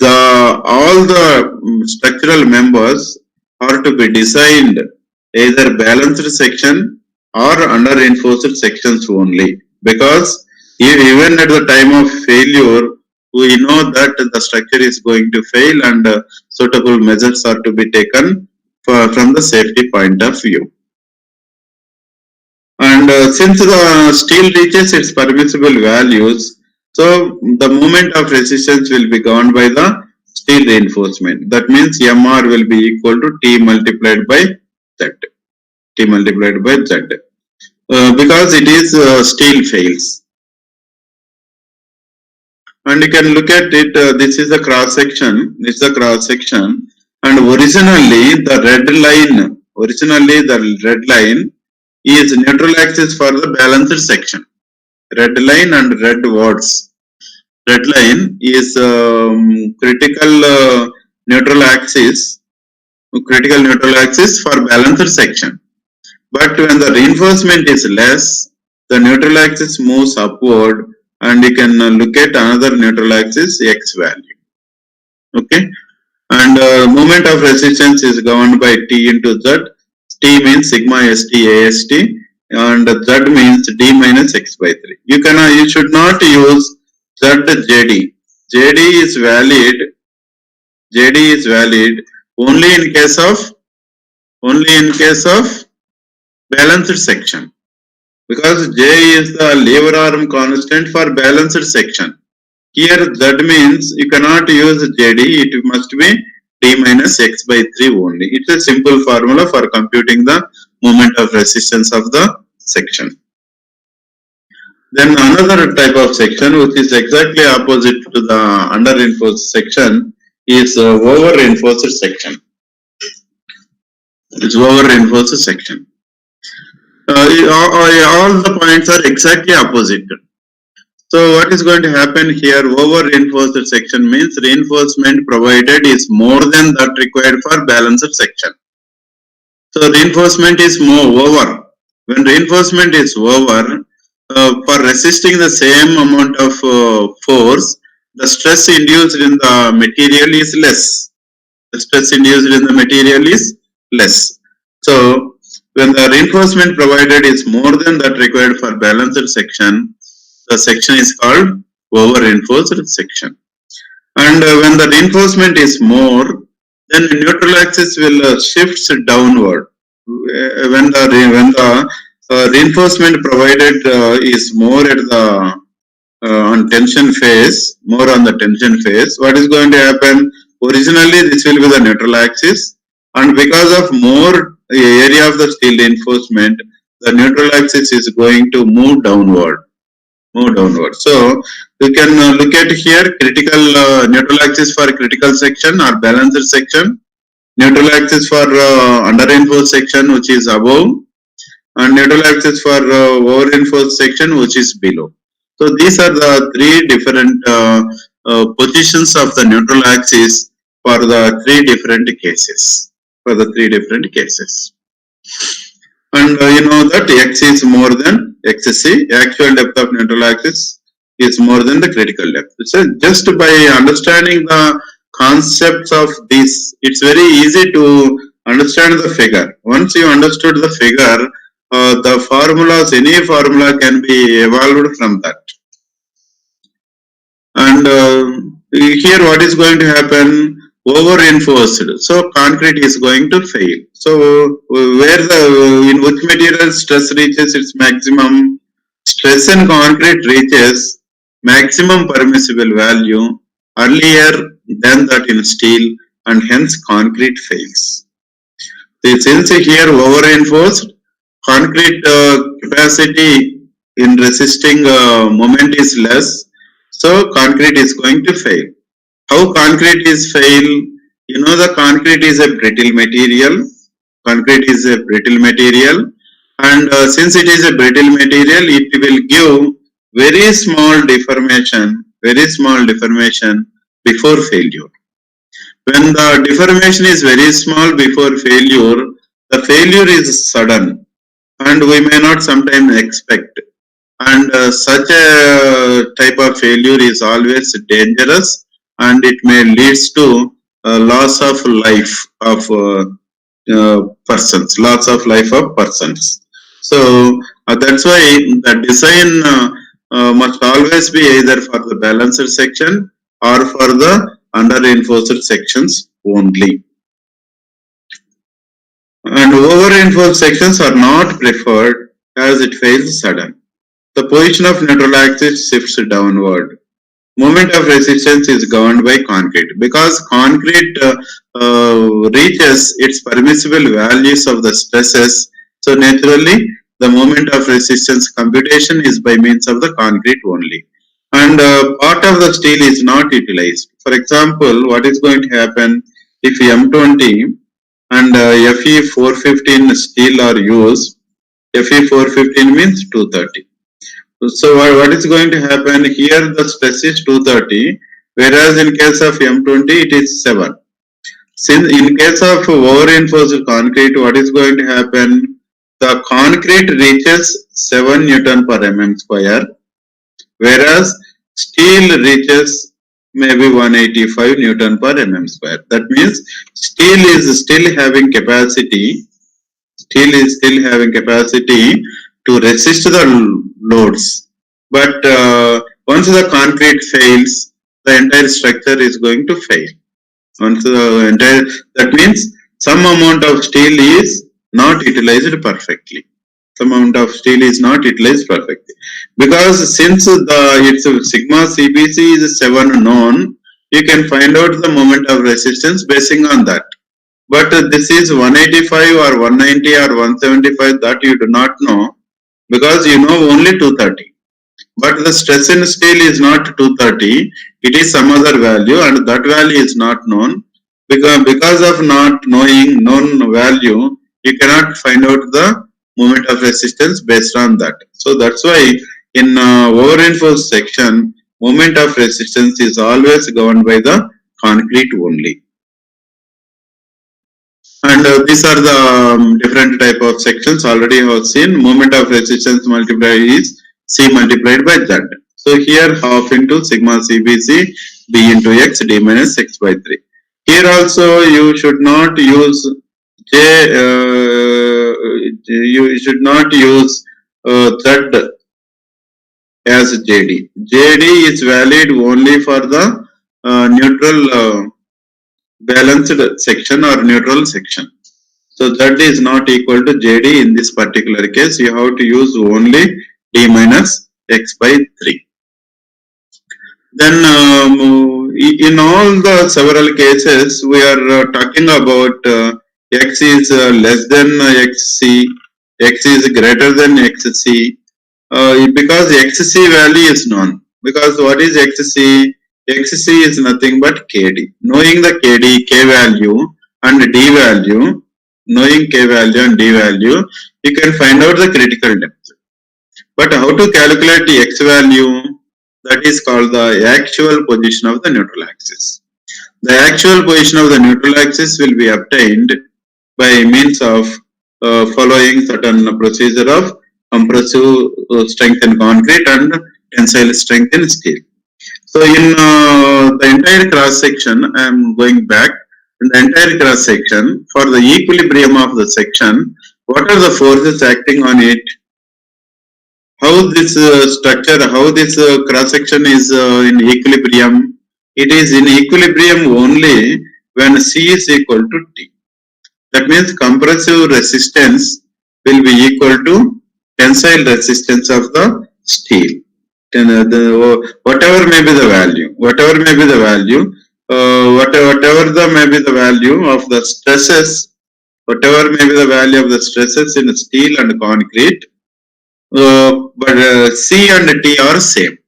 Speaker 1: all the structural members are to be designed either balanced section or under reinforced sections only, because even at the time of failure we know that the structure is going to fail and suitable measures are to be taken from the safety point of view. And since the steel reaches its permissible values, so the moment of resistance will be governed by the steel reinforcement. That means MR will be equal to T multiplied by Z. T multiplied by Z. Because it is steel fails. And you can look at it, this is a cross section, and originally the red line is neutral axis for the balanced section. Red line and red words. Red line is critical neutral axis for balanced section. But when the reinforcement is less, the neutral axis moves upward and you can look at another neutral axis x value. Okay. And moment of resistance is governed by T into Z. T means sigma st ast and Z means d minus x by 3. You should not use Z JD. JD is valid only in case of balanced section, because J is the lever arm constant for balanced section. Here Z means you cannot use JD, it must be d minus x by 3 only. It's a simple formula for computing the moment of resistance of the section. Then another type of section which is exactly opposite to the under reinforced section is over reinforced section. It's over reinforced section. All the points are exactly opposite. So what is going to happen here? Over reinforced section means reinforcement provided is more than that required for balanced section. So reinforcement is more over. When reinforcement is over, for resisting the same amount of force, the stress induced in the material is less. The stress induced in the material is less. So when the reinforcement provided is more than that required for balanced section, the section is called over reinforced section. And when the reinforcement is more, then the neutral axis will shifts downward. When the reinforcement provided is more at the on tension phase, more on the tension phase, what is going to happen? Originally, this will be the neutral axis, and because of more area of the steel reinforcement, the neutral axis is going to move downward. So you can look at here critical neutral axis for critical section or balanced section, neutral axis for under reinforced section which is above, and neutral axis for over reinforced section which is below. So these are the three different positions of the neutral axis for the three different cases. And you know that x is more than xc, actual depth of neutral axis is more than the critical depth. So just by understanding the concepts of this, it's very easy to understand the figure. Once you understood the figure, the formulas, any formula can be evolved from that. And here what is going to happen? Over reinforced, so concrete is going to fail. So where the in which material stress reaches its maximum? Stress in concrete reaches maximum permissible value earlier than that in steel, and hence concrete fails. Since here over reinforced, concrete capacity in resisting moment is less, so concrete is going to fail. How concrete is fail? You know, the concrete is a brittle material. Concrete is a brittle material, and since it is a brittle material, it will give very small deformation before failure. When the deformation is very small before failure, the failure is sudden, and we may not sometimes expect. And such a type of failure is always dangerous, and it may leads to loss of life of persons, So that's why the design must always be either for the balanced section or for the under reinforced sections only. And over reinforced sections are not preferred as it fails sudden. The position of neutral axis shifts downward. Moment of resistance is governed by concrete, because concrete reaches its permissible values of the stresses. So naturally, the moment of resistance computation is by means of the concrete only, and part of the steel is not utilized. For example, what is going to happen if M20 and Fe415 steel are used? Fe415 means 230. So what is going to happen here? The stress is 230, whereas in case of M20 it is 7. Since in case of over reinforced concrete, what is going to happen? The concrete reaches 7 Newton per mm square, whereas steel reaches maybe 185 Newton per mm square. That means steel is still having capacity to resist the loads. But once the concrete fails, the entire structure is going to fail. That means some amount of steel is not utilized perfectly. Because since its sigma CBC is 7 known, you can find out the moment of resistance basing on that. But this is 185 or 190 or 175, that you do not know, because you know only 230. But the stress in steel is not 230, it is some other value, and that value is not known. Because of not knowing known value, you cannot find out the moment of resistance based on that. So that's why in over-reinforced section, moment of resistance is always governed by the concrete only. And these are the different type of sections already have seen. Moment of resistance multiplied is C multiplied by Z. So here half into sigma CBC B into X D minus X by 3. Here also you should not use J, you should not use Z as JD. JD is valid only for the neutral balanced section or neutral section. So Z is not equal to JD in this particular case. You have to use only D minus X by 3. Then in all the several cases, we are talking about X is less than XC, X is greater than XC, because XC value is known. Because what is XC? XC is nothing but KD. Knowing the KD, K value and D value, knowing K value and D value, you can find out the critical depth. But how to calculate the X value? That is called the actual position of the neutral axis. The actual position of the neutral axis will be obtained by means of following certain procedure of compressive strength in concrete and tensile strength in steel. So in the entire cross section, I am going back. In the entire cross section, for the equilibrium of the section, what are the forces acting on it? How this structure, how this cross section is in equilibrium? It is in equilibrium only when C is equal to T. That means compressive resistance will be equal to tensile resistance of the steel. Whatever may be the value, whatever may be the value, whatever may be the value of the stresses, whatever may be the value of the stresses in steel and concrete, but C and T are same.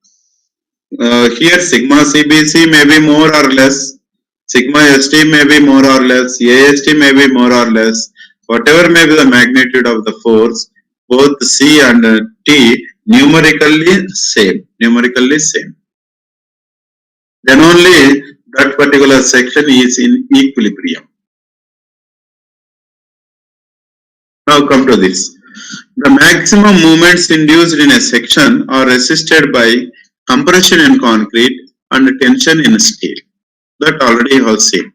Speaker 1: Here sigma CBC may be more or less, sigma ST may be more or less, AST may be more or less, whatever may be the magnitude of the force, both C and T numerically same. Then only that particular section is in equilibrium. Now come to this. The maximum movements induced in a section are resisted by compression in concrete and tension in steel. That already you have seen.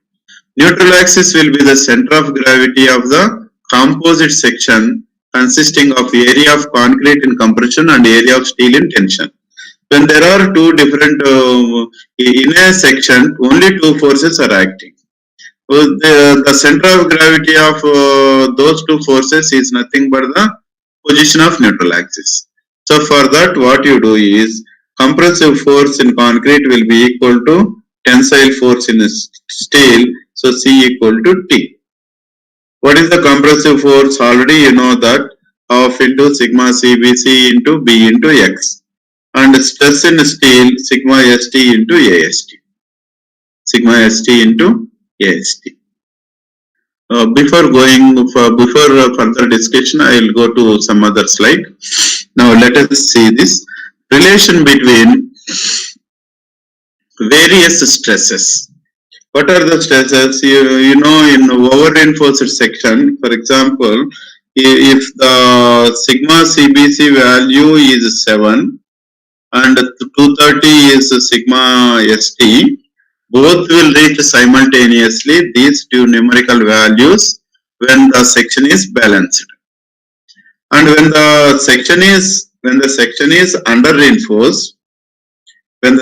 Speaker 1: Neutral axis will be the center of gravity of the composite section consisting of area of concrete in compression and area of steel in tension. When there are two different, in a section, only two forces are acting. The center of gravity of those two forces is nothing but the position of neutral axis. So for that, what you do is compressive force in concrete will be equal to tensile force in steel. So C equal to T. What is the compressive force? Already you know that half into sigma CBC into B into X. And stress in steel, sigma ST into AST. Sigma ST into AST. Before further discussion, I will go to some other slide. Now let us see this relation between various stresses. What are the stresses? You know, in over-reinforced section, for example, if the sigma CBC value is 7 and 230 is sigma ST, both will reach simultaneously these two numerical values when the section is balanced. And when the section is under reinforced, in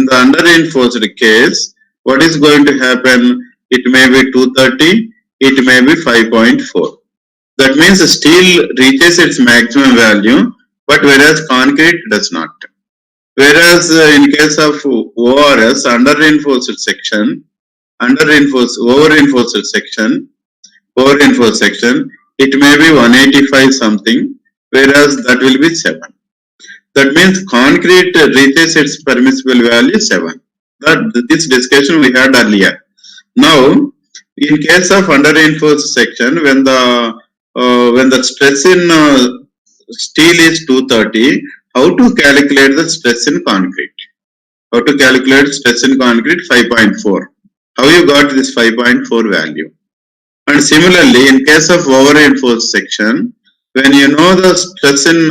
Speaker 1: the under reinforced case, what is going to happen? It may be 230, it may be 5.4. That means steel reaches its maximum value, but whereas concrete does not. Whereas in case of ORS, over-reinforced section, it may be 185 something, whereas that will be 7. That means concrete reaches its permissible value 7. This discussion we had earlier. Now, in case of under-reinforced section, when the stress in steel is 230. How to calculate the stress in concrete? How to calculate stress in concrete? 5.4. How you got this 5.4 value? And similarly, in case of over-reinforced section, when you know the stress in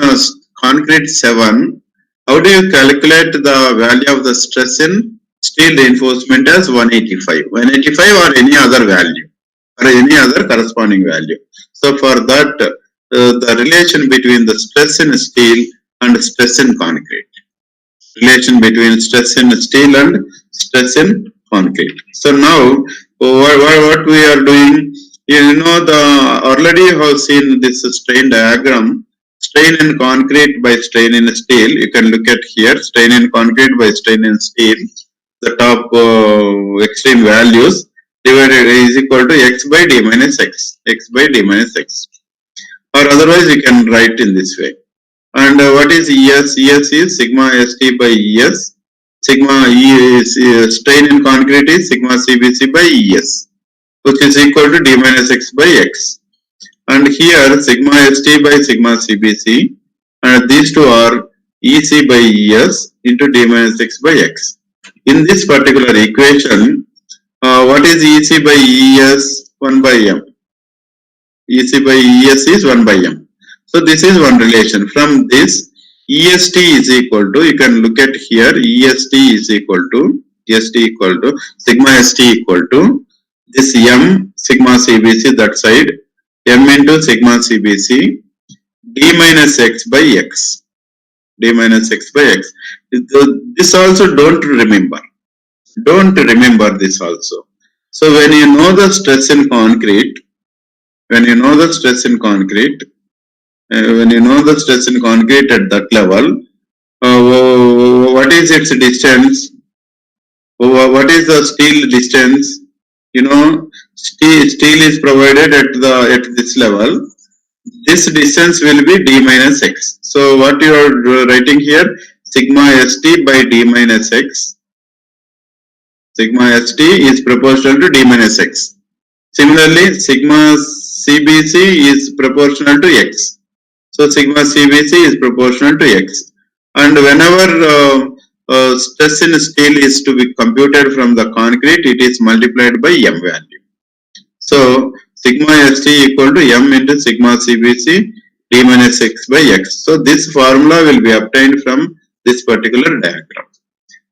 Speaker 1: concrete 7, how do you calculate the value of the stress in steel reinforcement as 185? 185 or any other value or any other corresponding value. So for that, the relation between the stress in steel and stress in concrete. Relation between stress in steel and stress in concrete. So now what we are doing, the already have seen this strain diagram, strain in concrete by strain in steel. You can look at here, strain in concrete by strain in steel. The top extreme values divided is equal to x by d minus x, x by d minus x. Or otherwise you can write in this way. And what is ES? ES is sigma ST by ES. Sigma E is strain in concrete is sigma CBC by ES, which is equal to d minus x by x. And here sigma ST by sigma CBC, and these two are EC by ES into d minus x by x. In this particular equation, what is EC by ES? 1 by m. EC by ES is 1 by m. So this is one relation. From this, EST is equal to, you can look at here, EST is equal to sigma ST equal to this m sigma CBC that side, m into sigma CBC, d minus x by x. D minus x by x. This also don't remember. Don't remember this also. So when you know the stress in concrete, when you know the stress in concrete at that level, what is its distance? What is the steel distance? Steel is provided at this level. This distance will be d minus x. So what you are writing here, sigma st by d minus x. Sigma st is proportional to d minus x. Similarly, sigma cbc is proportional to x. So sigma cbc is proportional to x. And whenever stress in steel is to be computed from the concrete, it is multiplied by m value. So sigma st equal to m into sigma cbc d minus x by x. So this formula will be obtained from this particular diagram.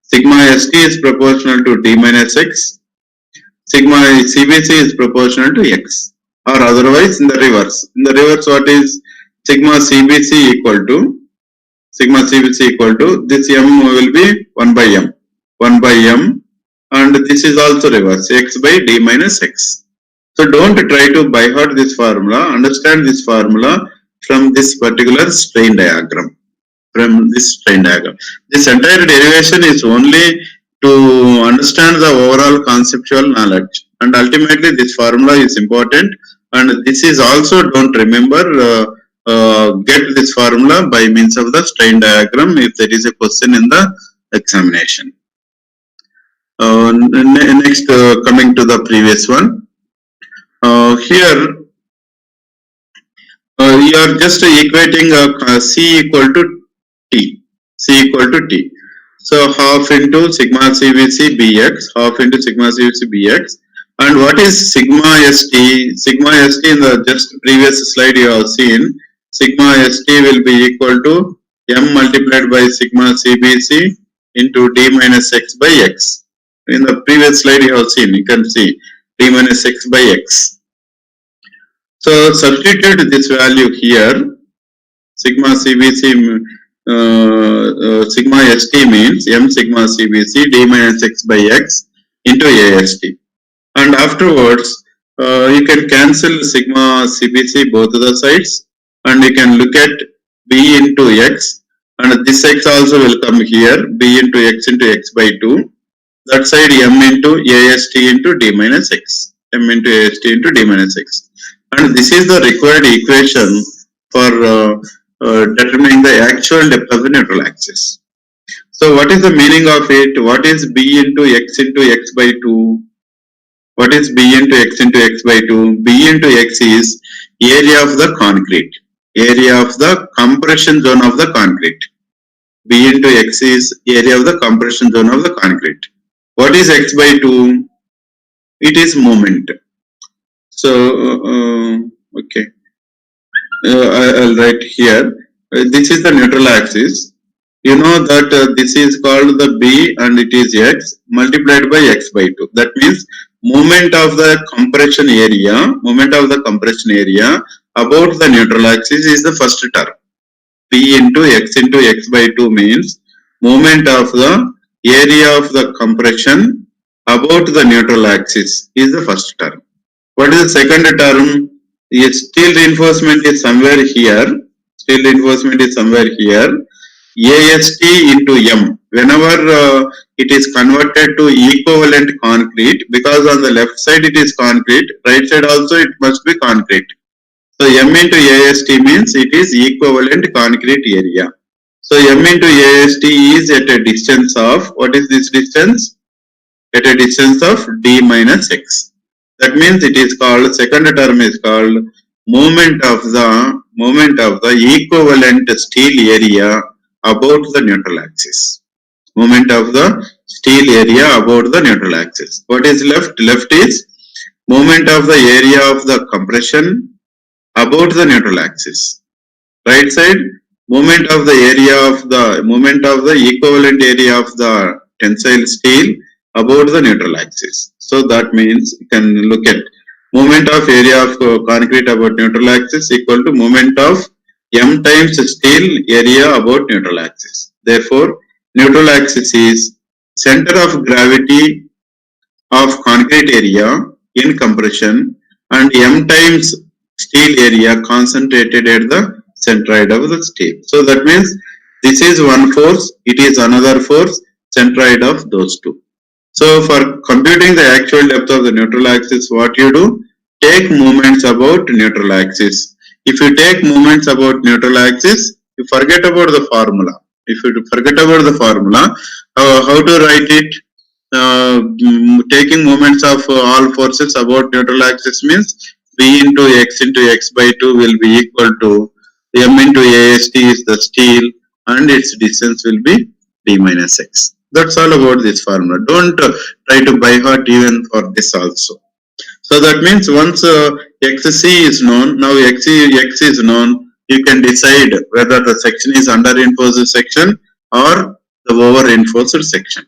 Speaker 1: Sigma st is proportional to d minus x. Sigma cbc is proportional to x. Or otherwise in the reverse. In the reverse, what is sigma cbc equal to? Sigma cbc equal to, this m will be 1 by m. 1 by m, and this is also reverse, x by d minus x. So don't try to by heart this formula. Understand this formula from this particular strain diagram. This entire derivation is only to understand the overall conceptual knowledge, and ultimately this formula is important. And this is also, don't remember, get this formula by means of the strain diagram if there is a question in the examination. Next, coming to the previous one. Here, you are just equating C equal to T. C equal to T. So half into sigma CVC Bx, half into sigma CVC Bx. And what is sigma ST? Sigma ST in the just previous slide you have seen. Sigma ST will be equal to m multiplied by sigma CBC into d minus x by x. In the previous slide you have seen, you can see d minus x by x. So substitute this value here. Sigma CBC, sigma ST means m sigma CBC d minus x by x into AST. And afterwards, you can cancel sigma CBC both of the sides, and you can look at b into x, and this x also will come here, b into x by 2. That side m into AST into d minus x, m into AST into d minus x. And this is the required equation for determining the actual depth of the neutral axis. So what is the meaning of it? What is b into x by 2? What is b into x by 2? B into x is area of the concrete. area of the compression zone of the concrete. B into X is area of the compression zone of the concrete. What is X by 2? It is moment. So, okay. I'll write here. This is the neutral axis. You know that this is called the B and it is X multiplied by X by 2. That means moment of the compression area about the neutral axis is the first term. P into X by 2 means moment of the area of the compression about the neutral axis is the first term. What is the second term? Steel reinforcement is somewhere here. Steel reinforcement is somewhere here. AST into M. Whenever it is converted to equivalent concrete, because on the left side it is concrete, right side also it must be concrete. So M into AST means it is equivalent concrete area. So M into AST is at a distance of, what is this distance? At a distance of D minus X. That means it is called, second term is called moment of the equivalent steel area about the neutral axis. Moment of the steel area about the neutral axis. What is left? Left is moment of the area of the compression about the neutral axis. Right side, moment of the equivalent area of the tensile steel about the neutral axis. So that means you can look at moment of area of concrete about neutral axis equal to moment of M times steel area about neutral axis. Therefore, neutral axis is center of gravity of concrete area in compression and M times steel area concentrated at the centroid of the steel. So that means this is one force, it is another force, centroid of those two. So for computing the actual depth of the neutral axis, what you do? Take moments about neutral axis. If you take moments about neutral axis, you forget about the formula. If you forget about the formula, how to write it? Taking moments of all forces about neutral axis means B into X by 2 will be equal to M into AST is the steel and its distance will be D minus X. That's all about this formula. Don't try to by heart even for this also. So that means once XC is known, now X is known, you can decide whether the section is under reinforced section or the over reinforced section.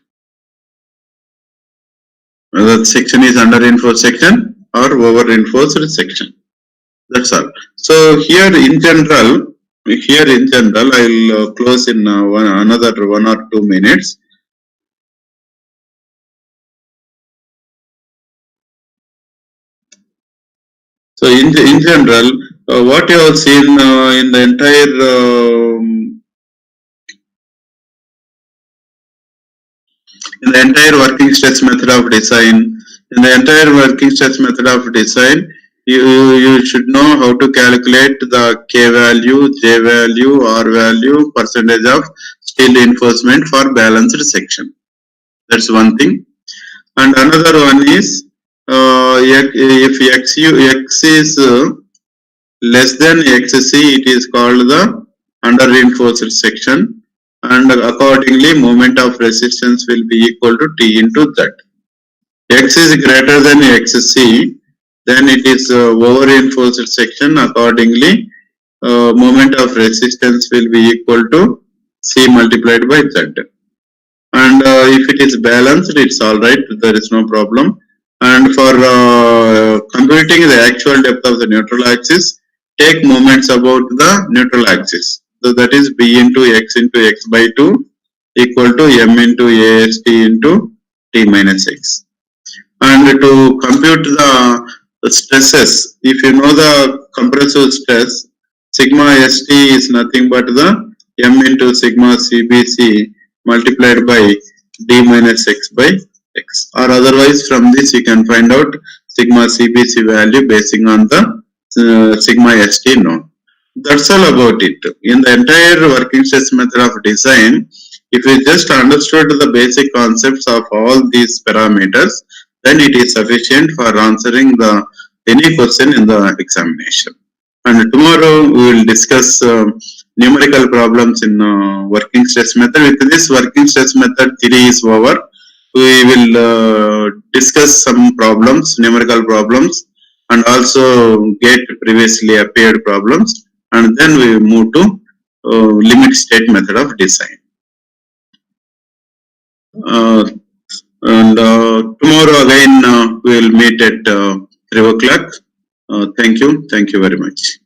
Speaker 1: Whether the section is under reinforced section or over reinforced section. That's all. So here in general, I'll close in another 1 or 2 minutes. So in general, what you have seen in the entire working stress method of design, you should know how to calculate the K value, J value, R value, percentage of steel reinforcement for balanced section. That's one thing. And another one is if X is less than XC, it is called the under reinforced section, and accordingly moment of resistance will be equal to T into Z. X is greater than XC, then it is over reinforced section. Accordingly, moment of resistance will be equal to C multiplied by Z. And if it is balanced, it's all right. There is no problem. And for computing the actual depth of the neutral axis, take moments about the neutral axis. So that is B into X by 2 equal to M into AST into T minus X. And to compute the stresses, if you know the compressive stress, sigma ST is nothing but the M into sigma CBC multiplied by D minus X by X. Or otherwise from this you can find out sigma CBC value basing on the sigma ST known. That's all about it. In the entire working stress method of design, if you just understood the basic concepts of all these parameters, then it is sufficient for answering any question in the examination. And tomorrow we will discuss numerical problems in working stress method. With this working stress method theory is over, we will discuss some problems, numerical problems, and also get previously appeared problems, and then we move to limit state method of design. And tomorrow again we will meet at 3 o'clock. Thank you very much.